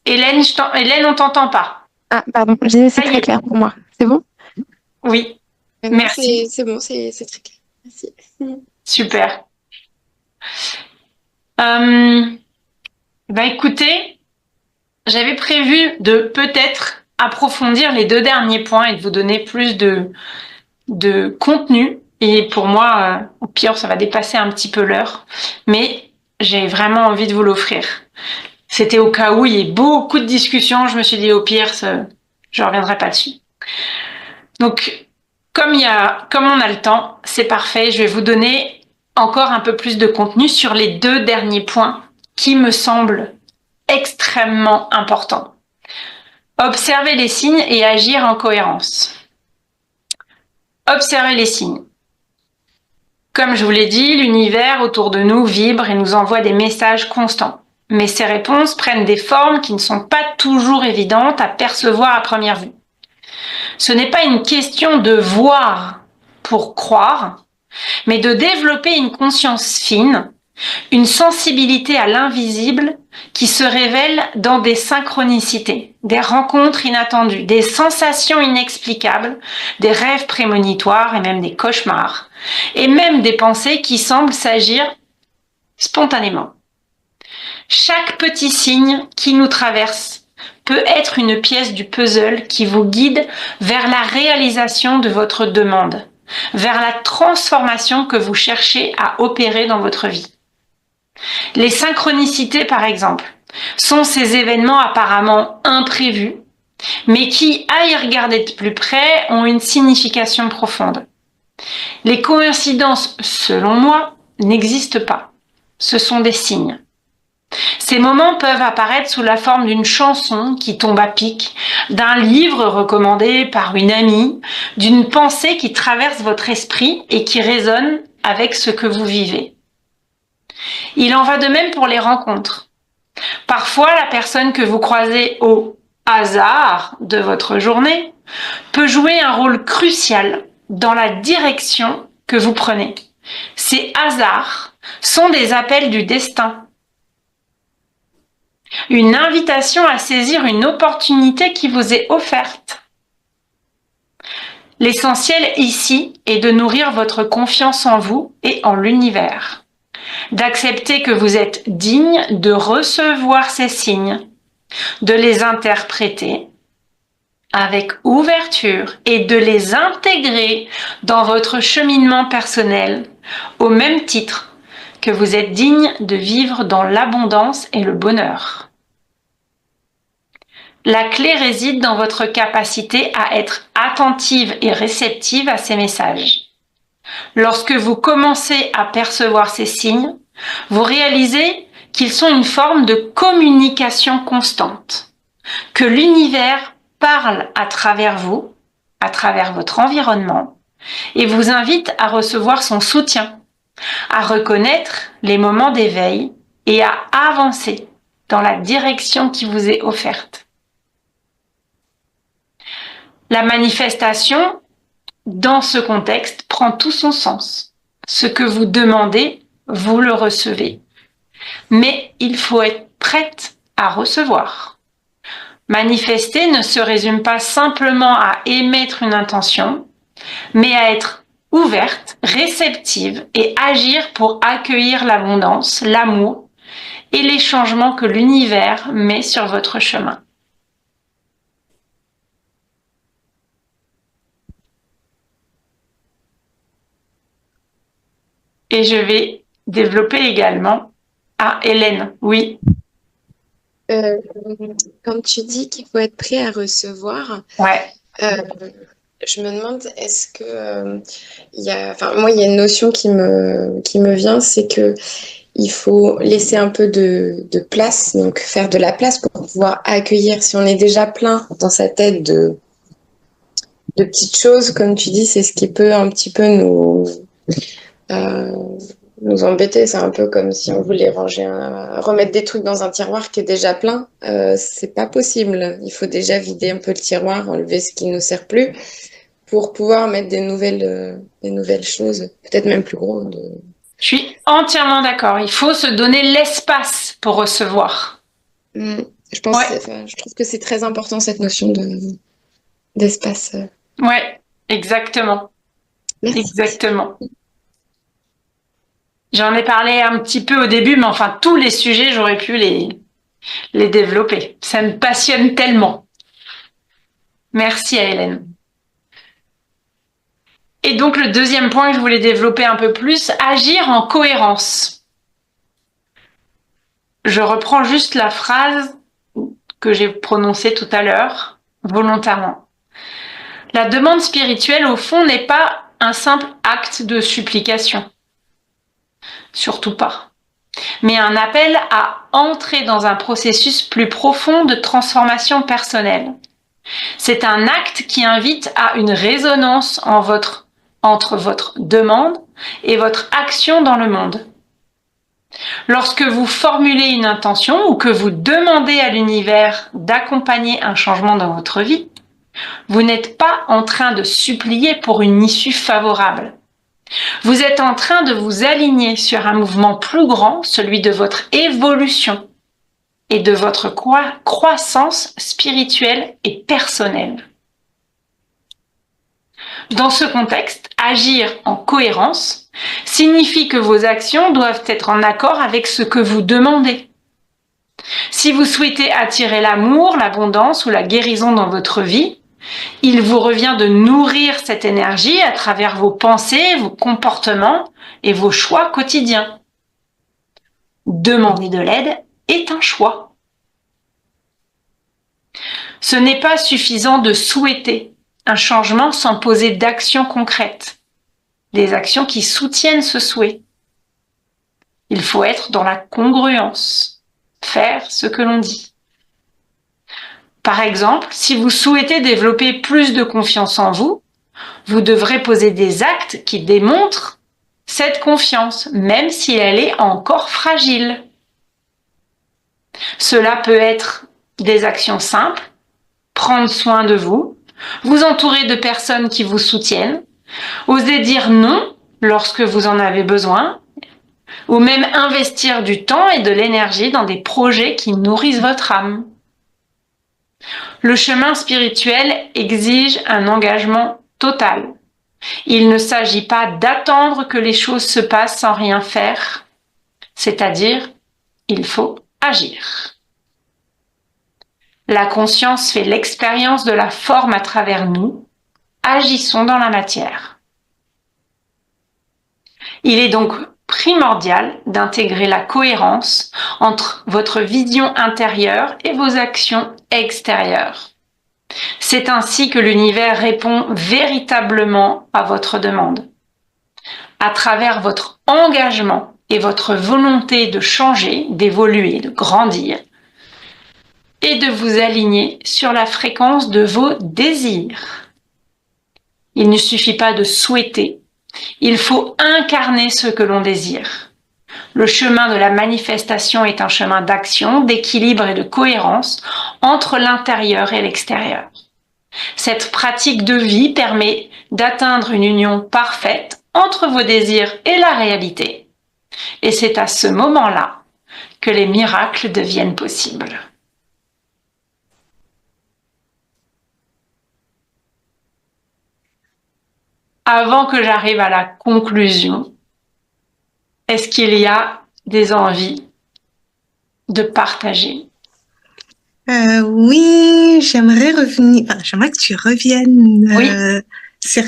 Hélène, Hélène, on t'entend pas.
Ah, pardon, c'est très clair pour moi. C'est bon?
Oui, merci.
C'est bon, c'est très clair. Merci.
Super. Écoutez, j'avais prévu de peut-être approfondir les 2 derniers points et de vous donner plus de contenu. Et pour moi, au pire, ça va dépasser un petit peu l'heure. Mais j'ai vraiment envie de vous l'offrir. C'était au cas où il y ait beaucoup de discussions. Je me suis dit, au pire, je ne reviendrai pas dessus. Donc, comme on a le temps, c'est parfait. Je vais vous donner encore un peu plus de contenu sur les 2 derniers points qui me semblent extrêmement importants. Observer les signes et agir en cohérence. Observer les signes. Comme je vous l'ai dit, l'univers autour de nous vibre et nous envoie des messages constants. Mais ces réponses prennent des formes qui ne sont pas toujours évidentes à percevoir à première vue. Ce n'est pas une question de voir pour croire, mais de développer une conscience fine, une sensibilité à l'invisible qui se révèle dans des synchronicités, des rencontres inattendues, des sensations inexplicables, des rêves prémonitoires et même des cauchemars, et même des pensées qui semblent s'agir spontanément. Chaque petit signe qui nous traverse peut être une pièce du puzzle qui vous guide vers la réalisation de votre demande, vers la transformation que vous cherchez à opérer dans votre vie. Les synchronicités, par exemple, sont ces événements apparemment imprévus, mais qui, à y regarder de plus près, ont une signification profonde. Les coïncidences, selon moi, n'existent pas. Ce sont des signes. Ces moments peuvent apparaître sous la forme d'une chanson qui tombe à pic, d'un livre recommandé par une amie, d'une pensée qui traverse votre esprit et qui résonne avec ce que vous vivez. Il en va de même pour les rencontres. Parfois, la personne que vous croisez au hasard de votre journée peut jouer un rôle crucial dans la direction que vous prenez. Ces hasards sont des appels du destin. Une invitation à saisir une opportunité qui vous est offerte. L'essentiel ici est de nourrir votre confiance en vous et en l'univers. D'accepter que vous êtes digne de recevoir ces signes, de les interpréter avec ouverture et de les intégrer dans votre cheminement personnel au même titre que vous êtes digne de vivre dans l'abondance et le bonheur. La clé réside dans votre capacité à être attentive et réceptive à ces messages. Lorsque vous commencez à percevoir ces signes, vous réalisez qu'ils sont une forme de communication constante, que l'univers parle à travers vous, à travers votre environnement, et vous invite à recevoir son soutien, à reconnaître les moments d'éveil et à avancer dans la direction qui vous est offerte. La manifestation, dans ce contexte, prend tout son sens. Ce que vous demandez, vous le recevez. Mais il faut être prête à recevoir. Manifester ne se résume pas simplement à émettre une intention, mais à être ouverte, réceptive et agir pour accueillir l'abondance, l'amour et les changements que l'univers met sur votre chemin. Et je vais développer également. Ah, Hélène, oui.
Quand tu dis qu'il faut être prêt à recevoir,
Ouais.
je me demande, est-ce que moi, il y a une notion qui me vient, c'est que il faut laisser un peu de place, donc faire de la place pour pouvoir accueillir. Si on est déjà plein dans sa tête de petites choses, comme tu dis, c'est ce qui peut un petit peu nous embêter. C'est un peu comme si on voulait remettre des trucs dans un tiroir qui est déjà plein. C'est pas possible. Il faut déjà vider un peu le tiroir, enlever ce qui ne nous sert plus pour pouvoir mettre des nouvelles choses, peut-être même plus gros.
Je suis entièrement d'accord. Il faut se donner l'espace pour recevoir.
Je trouve que c'est très important, cette notion d'espace.
Ouais, exactement.
Merci.
Exactement. J'en ai parlé un petit peu au début, mais enfin, tous les sujets, j'aurais pu les développer. Ça me passionne tellement. Merci à Hélène. Et donc, le deuxième point que je voulais développer un peu plus, agir en cohérence. Je reprends juste la phrase que j'ai prononcée tout à l'heure, volontairement. La demande spirituelle, au fond, n'est pas un simple acte de supplication. Surtout pas. Mais un appel à entrer dans un processus plus profond de transformation personnelle. C'est un acte qui invite à une résonance entre votre demande et votre action dans le monde. Lorsque vous formulez une intention ou que vous demandez à l'univers d'accompagner un changement dans votre vie, vous n'êtes pas en train de supplier pour une issue favorable. Vous êtes en train de vous aligner sur un mouvement plus grand, celui de votre évolution et de votre croissance spirituelle et personnelle. Dans ce contexte, agir en cohérence signifie que vos actions doivent être en accord avec ce que vous demandez. Si vous souhaitez attirer l'amour, l'abondance ou la guérison dans votre vie, il vous revient de nourrir cette énergie à travers vos pensées, vos comportements et vos choix quotidiens. Demander de l'aide est un choix. Ce n'est pas suffisant de souhaiter un changement sans poser d'actions concrètes, des actions qui soutiennent ce souhait. Il faut être dans la congruence, faire ce que l'on dit. Par exemple, si vous souhaitez développer plus de confiance en vous, vous devrez poser des actes qui démontrent cette confiance, même si elle est encore fragile. Cela peut être des actions simples, prendre soin de vous, vous entourer de personnes qui vous soutiennent, oser dire non lorsque vous en avez besoin, ou même investir du temps et de l'énergie dans des projets qui nourrissent votre âme. Le chemin spirituel exige un engagement total. Il ne s'agit pas d'attendre que les choses se passent sans rien faire, c'est-à-dire, il faut agir. La conscience fait l'expérience de la forme à travers nous. Agissons dans la matière. Il est donc primordial d'intégrer la cohérence entre votre vision intérieure et vos actions extérieures. C'est ainsi que l'univers répond véritablement à votre demande. À travers votre engagement et votre volonté de changer, d'évoluer, de grandir, et de vous aligner sur la fréquence de vos désirs. Il ne suffit pas de souhaiter, il faut incarner ce que l'on désire. Le chemin de la manifestation est un chemin d'action, d'équilibre et de cohérence entre l'intérieur et l'extérieur. Cette pratique de vie permet d'atteindre une union parfaite entre vos désirs et la réalité. Et c'est à ce moment-là que les miracles deviennent possibles. Avant que j'arrive à la conclusion, est-ce qu'il y a des envies de partager?
Oui, j'aimerais que tu reviennes sur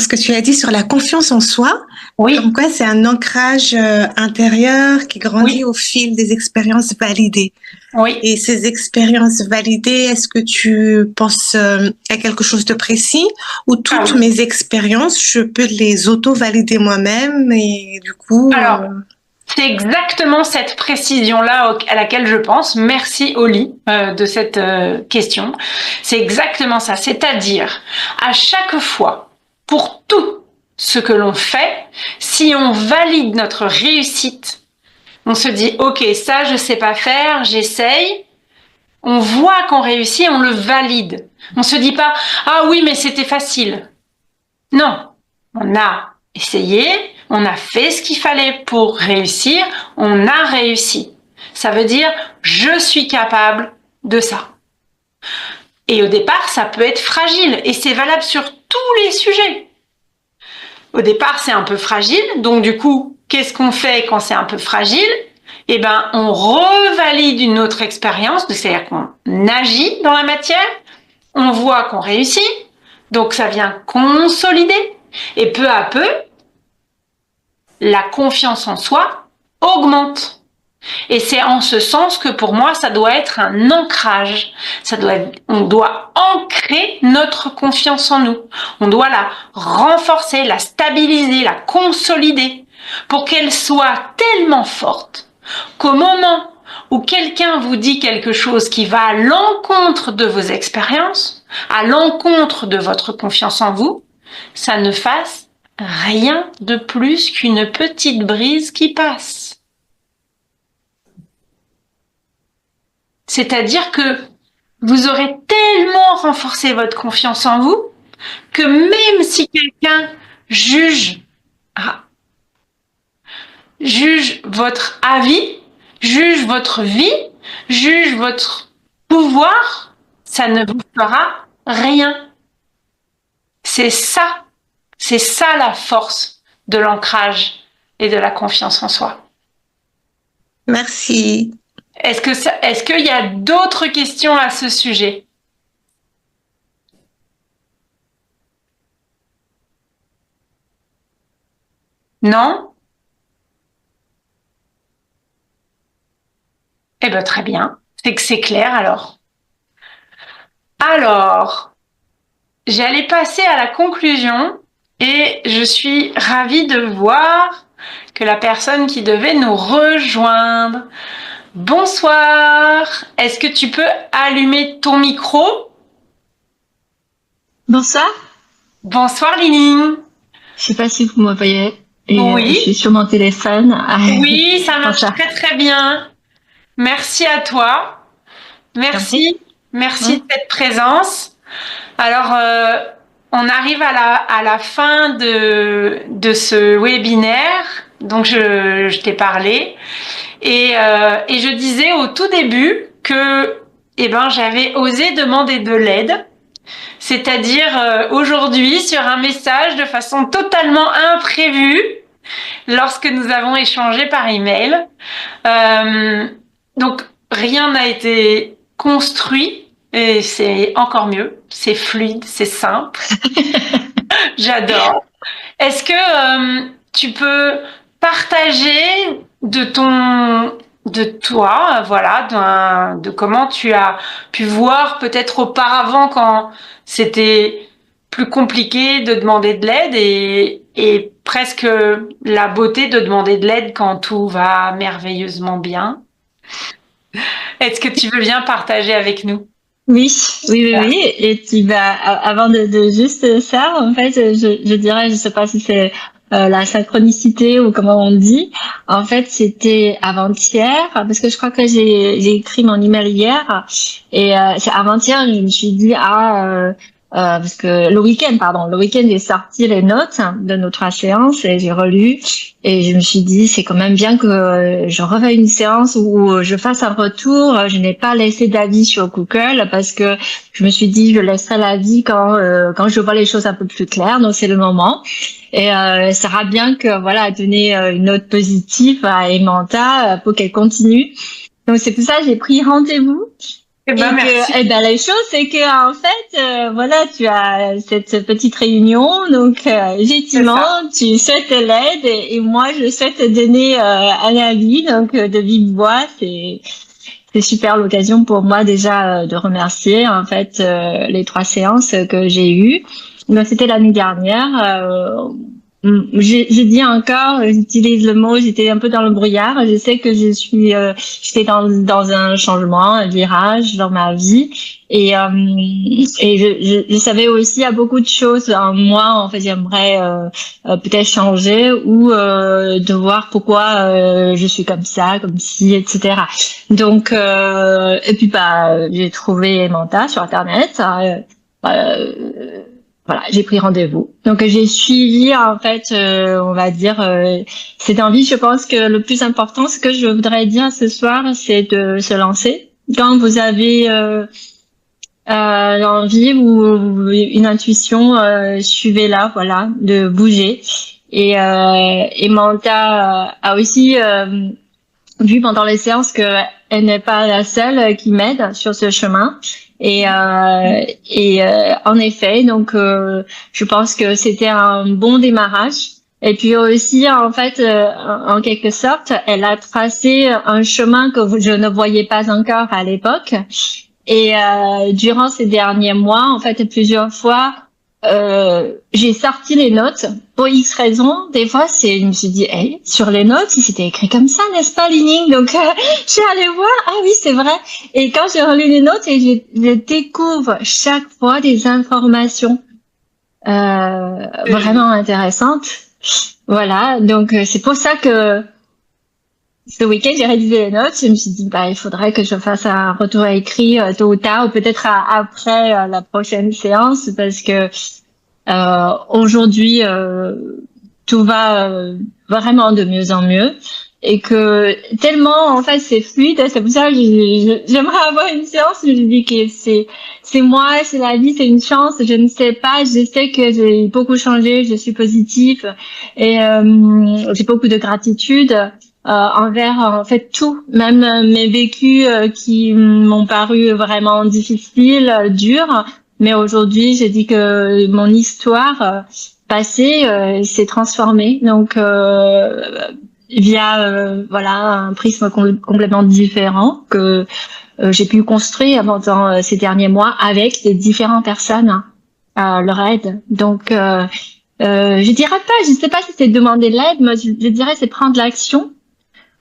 ce que tu as dit sur la confiance en soi.
Oui.
Comme quoi, c'est un ancrage intérieur qui grandit au fil des expériences validées.
Oui.
Et ces expériences validées, est-ce que tu penses à quelque chose de précis ou toutes mes expériences, je peux les auto-valider moi-même et du coup...
Alors, c'est exactement cette précision-là à laquelle je pense. Merci Oli de cette question. C'est exactement ça. C'est-à-dire, à chaque fois, pour tout ce que l'on fait, si on valide notre réussite, on se dit « Ok, ça je sais pas faire, j'essaye ». On voit qu'on réussit, on le valide. On se dit pas « Ah oui, mais c'était facile ». Non, on a essayé, on a fait ce qu'il fallait pour réussir, on a réussi. Ça veut dire « je suis capable de ça ». Et au départ, ça peut être fragile et c'est valable sur tous les sujets. Au départ, c'est un peu fragile, donc du coup, qu'est-ce qu'on fait quand c'est un peu fragile? Eh ben, on revalide une autre expérience, c'est-à-dire qu'on agit dans la matière, on voit qu'on réussit, donc ça vient consolider, et peu à peu, la confiance en soi augmente. Et c'est en ce sens que pour moi, ça doit être un ancrage. On doit ancrer notre confiance en nous. On doit la renforcer, la stabiliser, la consolider pour qu'elle soit tellement forte qu'au moment où quelqu'un vous dit quelque chose qui va à l'encontre de vos expériences, à l'encontre de votre confiance en vous, ça ne fasse rien de plus qu'une petite brise qui passe. C'est-à-dire que vous aurez tellement renforcé votre confiance en vous que même si quelqu'un juge votre avis, juge votre vie, juge votre pouvoir, ça ne vous fera rien. C'est ça la force de l'ancrage et de la confiance en soi.
Merci.
Est-ce qu'il y a d'autres questions à ce sujet? Non? Eh bien, très bien. C'est que c'est clair alors. Alors, j'allais passer à la conclusion et je suis ravie de voir que la personne qui devait nous rejoindre. Bonsoir. Est-ce que tu peux allumer ton micro?
Bonsoir.
Bonsoir Lining.
Je sais pas si vous me voyez.
Oui.
Je suis sur mon téléphone.
Oui, ça marche très très bien. Merci à toi. Merci de cette présence. Alors, on arrive à la fin de ce webinaire. Donc, je t'ai parlé. Et je disais au tout début que j'avais osé demander de l'aide. C'est-à-dire aujourd'hui sur un message de façon totalement imprévue lorsque nous avons échangé par email. Donc rien n'a été construit et c'est encore mieux. C'est fluide, c'est simple. J'adore. Est-ce que tu peux partager de toi, voilà, de comment tu as pu voir peut-être auparavant quand c'était plus compliqué de demander de l'aide et presque la beauté de demander de l'aide quand tout va merveilleusement bien. Est-ce que tu veux bien partager avec nous?
Oui, oui. Et puis, avant de juste ça, en fait, je dirais, je sais pas si c'est la synchronicité ou comment on dit. En fait, c'était avant-hier, parce que je crois que j'ai écrit mon email hier, et c'est avant-hier, je me suis dit parce que le week-end j'ai sorti les notes de notre séance et j'ai relu et je me suis dit c'est quand même bien que je refais une séance où je fasse un retour. Je n'ai pas laissé d'avis sur Google parce que je me suis dit je laisserai l'avis quand je vois les choses un peu plus claires. Donc c'est le moment et ça sera bien que voilà donner une note positive à Emanta pour qu'elle continue. Donc c'est pour ça que j'ai pris rendez-vous.
Merci.
La chose, c'est que en fait, voilà, tu as cette petite réunion, donc effectivement, tu souhaites l'aide et moi, je souhaite donner un avis, donc de vive voix. C'est super l'occasion pour moi déjà de remercier en fait les 3 séances que j'ai eues. Donc c'était l'année dernière. J'ai dit encore, j'utilise le mot, j'étais un peu dans le brouillard. Je sais que j'étais dans un changement, un virage dans ma vie, et je savais aussi à beaucoup de choses en moi. En fait, j'aimerais peut-être changer ou de voir pourquoi je suis comme ça, comme ci, etc. Donc, et puis j'ai trouvé Emanta sur Internet. Voilà, j'ai pris rendez-vous. Donc j'ai suivi en fait, on va dire, cette envie. Je pense que le plus important, ce que je voudrais dire ce soir, c'est de se lancer. Quand vous avez l'envie ou une intuition, suivez-la, voilà, de bouger. Et Manta a aussi vu pendant les séances que elle n'est pas la seule qui m'aide sur ce chemin. Et en effet, donc je pense que c'était un bon démarrage. Et puis aussi, en fait, en quelque sorte, elle a tracé un chemin que je ne voyais pas encore à l'époque. Et durant ces derniers mois, en fait, plusieurs fois, j'ai sorti les notes pour X raisons. Des fois, je me suis dit, hey, sur les notes, c'était écrit comme ça, n'est-ce pas, Lining? Donc, je suis allée voir. Ah oui, c'est vrai. Et quand j'ai relu les notes, et je découvre chaque fois des informations vraiment intéressantes. Voilà. Donc, c'est pour ça que ce week-end, j'ai révisé les notes. Je me suis dit, il faudrait que je fasse un retour à écrit tôt ou tard, ou peut-être après la prochaine séance, parce que aujourd'hui, tout va vraiment de mieux en mieux, et que tellement, en fait, c'est fluide. C'est pour ça que j'aimerais avoir une séance où je dis que c'est moi, c'est la vie, c'est une chance. Je ne sais pas. Je sais que j'ai beaucoup changé. Je suis positive et j'ai beaucoup de gratitude. Envers en fait tout, même mes vécus qui m'ont paru vraiment difficiles, durs, mais aujourd'hui j'ai dit que mon histoire passée s'est transformée, donc via voilà un prisme complètement différent que j'ai pu construire pendant ces derniers mois avec des différentes personnes leur aide. Donc je dirais pas, je sais pas si c'est demander de l'aide, mais je dirais c'est prendre l'action.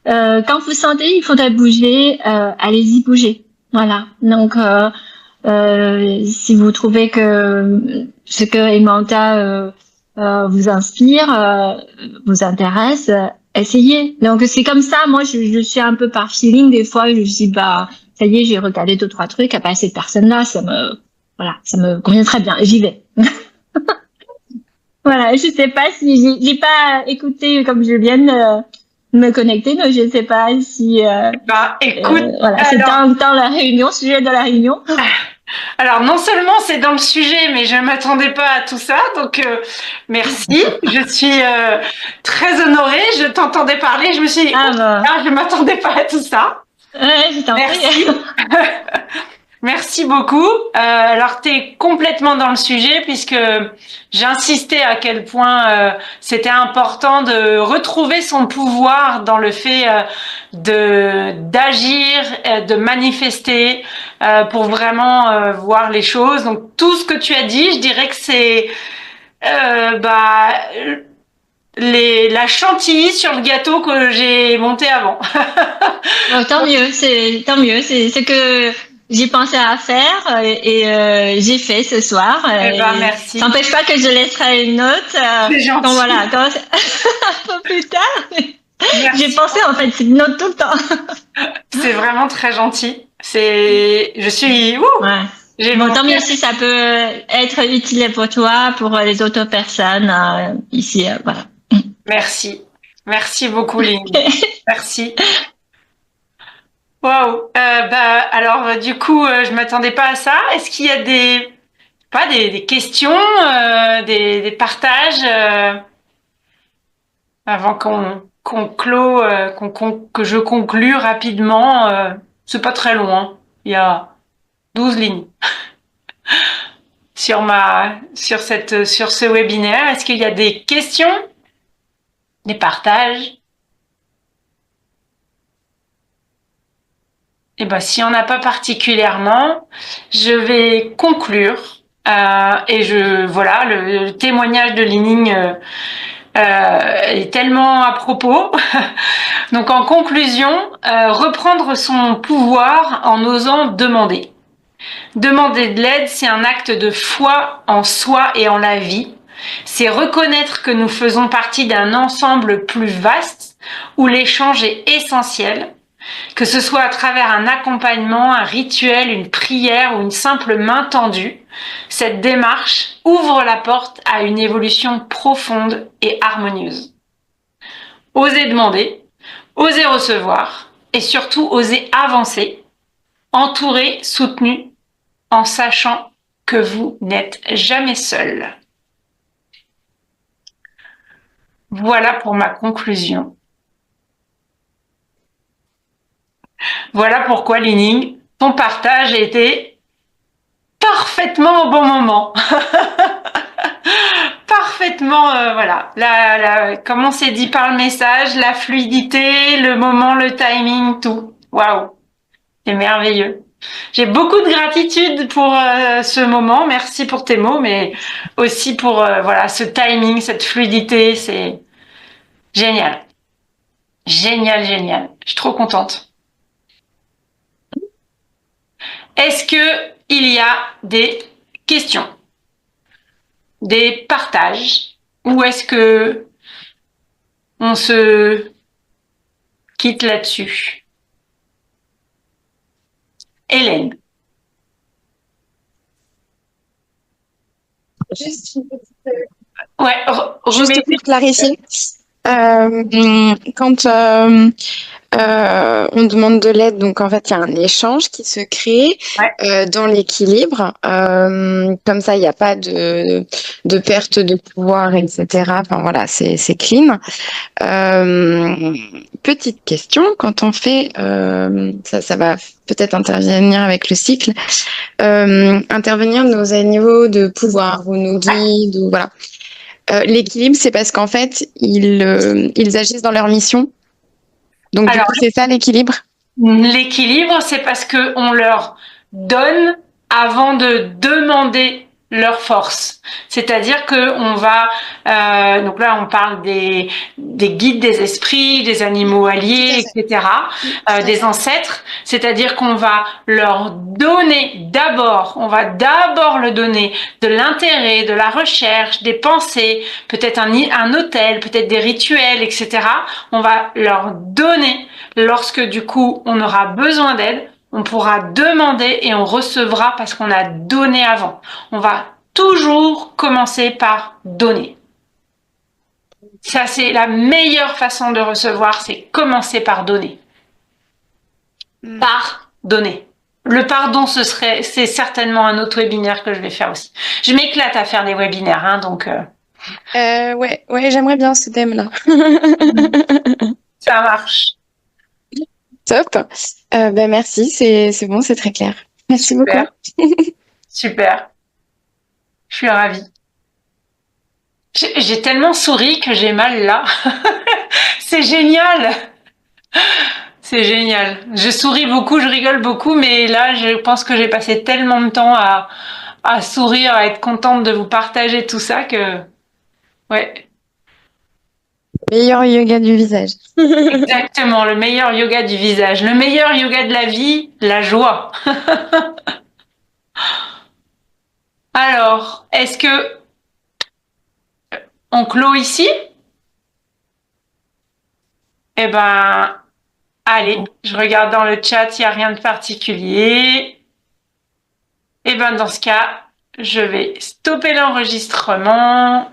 Quand vous sentez il faudrait bouger, allez-y bouger. Voilà. Donc si vous trouvez que ce que Emanta vous inspire, vous intéresse, essayez. Donc c'est comme ça. Moi je suis un peu par feeling des fois. Je me dis ça y est, j'ai regardé 2-3 trucs. À part cette personne-là, ça me convient très bien. J'y vais. Voilà. Je sais pas si j'ai pas écouté comme je viens de me connecter, donc je sais pas si
écoute,
voilà, c'est dans la réunion, sujet de la réunion.
Alors non seulement c'est dans le sujet, mais je m'attendais pas à tout ça, donc merci. Je suis très honorée. Je t'entendais parler, je me suis dit je m'attendais pas à tout ça.
Ouais, je t'en prie.
Merci. Merci beaucoup. Alors, tu es complètement dans le sujet puisque j'insistais à quel point c'était important de retrouver son pouvoir dans le fait d'agir, de manifester pour vraiment voir les choses. Donc, tout ce que tu as dit, je dirais que c'est la chantilly sur le gâteau que j'ai monté avant.
Bon, tant mieux, c'est ce que j'ai pensé à faire et j'ai fait ce soir.
Merci.
Ça n'empêche pas que je laisserai une note.
C'est gentil.
Donc voilà, un peu plus tard. J'ai pensé en fait cette note tout le temps.
C'est vraiment très gentil. Je suis.
Ouais. Bon, tant mieux si ça peut être utile pour toi, pour les autres personnes ici. Voilà.
Merci. Merci beaucoup, Lynn. Merci. Waouh. Alors, du coup, je m'attendais pas à ça. Est-ce qu'il y a des questions, des partages avant que je conclue rapidement. C'est pas très long. Il y a 12 lignes sur ce webinaire. Est-ce qu'il y a des questions, des partages? Eh ben, s'il n'y en a pas particulièrement, je vais conclure. Le témoignage de Li-Ning est tellement à propos. Donc, en conclusion, reprendre son pouvoir en osant demander. Demander de l'aide, c'est un acte de foi en soi et en la vie. C'est reconnaître que nous faisons partie d'un ensemble plus vaste où l'échange est essentiel. Que ce soit à travers un accompagnement, un rituel, une prière ou une simple main tendue, cette démarche ouvre la porte à une évolution profonde et harmonieuse. Osez demander, osez recevoir et surtout osez avancer, entouré, soutenu, en sachant que vous n'êtes jamais seul. Voilà pour ma conclusion. Voilà pourquoi, Li-Ning, ton partage était parfaitement au bon moment. Parfaitement, voilà. Comme on s'est dit par le message, la fluidité, le moment, le timing, tout. Waouh, c'est merveilleux. J'ai beaucoup de gratitude pour ce moment. Merci pour tes mots, mais aussi pour ce timing, cette fluidité. C'est génial. Génial, génial. Je suis trop contente. Est-ce que il y a des questions, des partages, ou est-ce que on se quitte là-dessus? Hélène.
Juste une petite...
Juste
pour clarifier. Quand on demande de l'aide, donc en fait il y a un échange qui se crée dans l'équilibre. Comme ça, il n'y a pas de perte de pouvoir, etc. Enfin voilà, c'est clean. Petite question, quand on fait, ça va peut-être intervenir avec le cycle, intervenir nos animaux de pouvoir ou nos guides, ou voilà. L'équilibre, c'est parce qu'en fait, ils agissent dans leur mission. Donc, du coup, c'est ça l'équilibre?
L'équilibre, c'est parce qu'on leur donne avant de demander leur force. C'est-à-dire qu'on va... donc là, on parle des guides des esprits, des animaux alliés, etc., des ancêtres. C'est-à-dire qu'on va leur donner on va d'abord leur donner de l'intérêt, de la recherche, des pensées, peut-être un hôtel, peut-être des rituels, etc. On va leur donner. Lorsque du coup, on aura besoin d'aide, on pourra demander et on recevra parce qu'on a donné avant. On va toujours commencer par donner. Ça, c'est la meilleure façon de recevoir, c'est commencer par donner. Pardonner. Le pardon, c'est certainement un autre webinaire que je vais faire aussi. Je m'éclate à faire des webinaires, donc.
Ouais, j'aimerais bien ce thème-là.
Ça marche.
Top. Merci, c'est bon, c'est très clair. Merci
Super.
beaucoup.
Super. Je suis ravie. J'ai tellement souri que j'ai mal là. C'est génial. C'est génial. Je souris beaucoup, je rigole beaucoup, mais là, je pense que j'ai passé tellement de temps à sourire, à être contente de vous partager tout ça que, ouais,
Meilleur yoga du visage.
exactement, le meilleur yoga du visage, le meilleur yoga de la vie, la joie. Alors, est-ce que on clôt ici? Eh ben, allez, je regarde dans le chat, il n'y a rien de particulier. Eh ben, dans ce cas, je vais stopper l'enregistrement.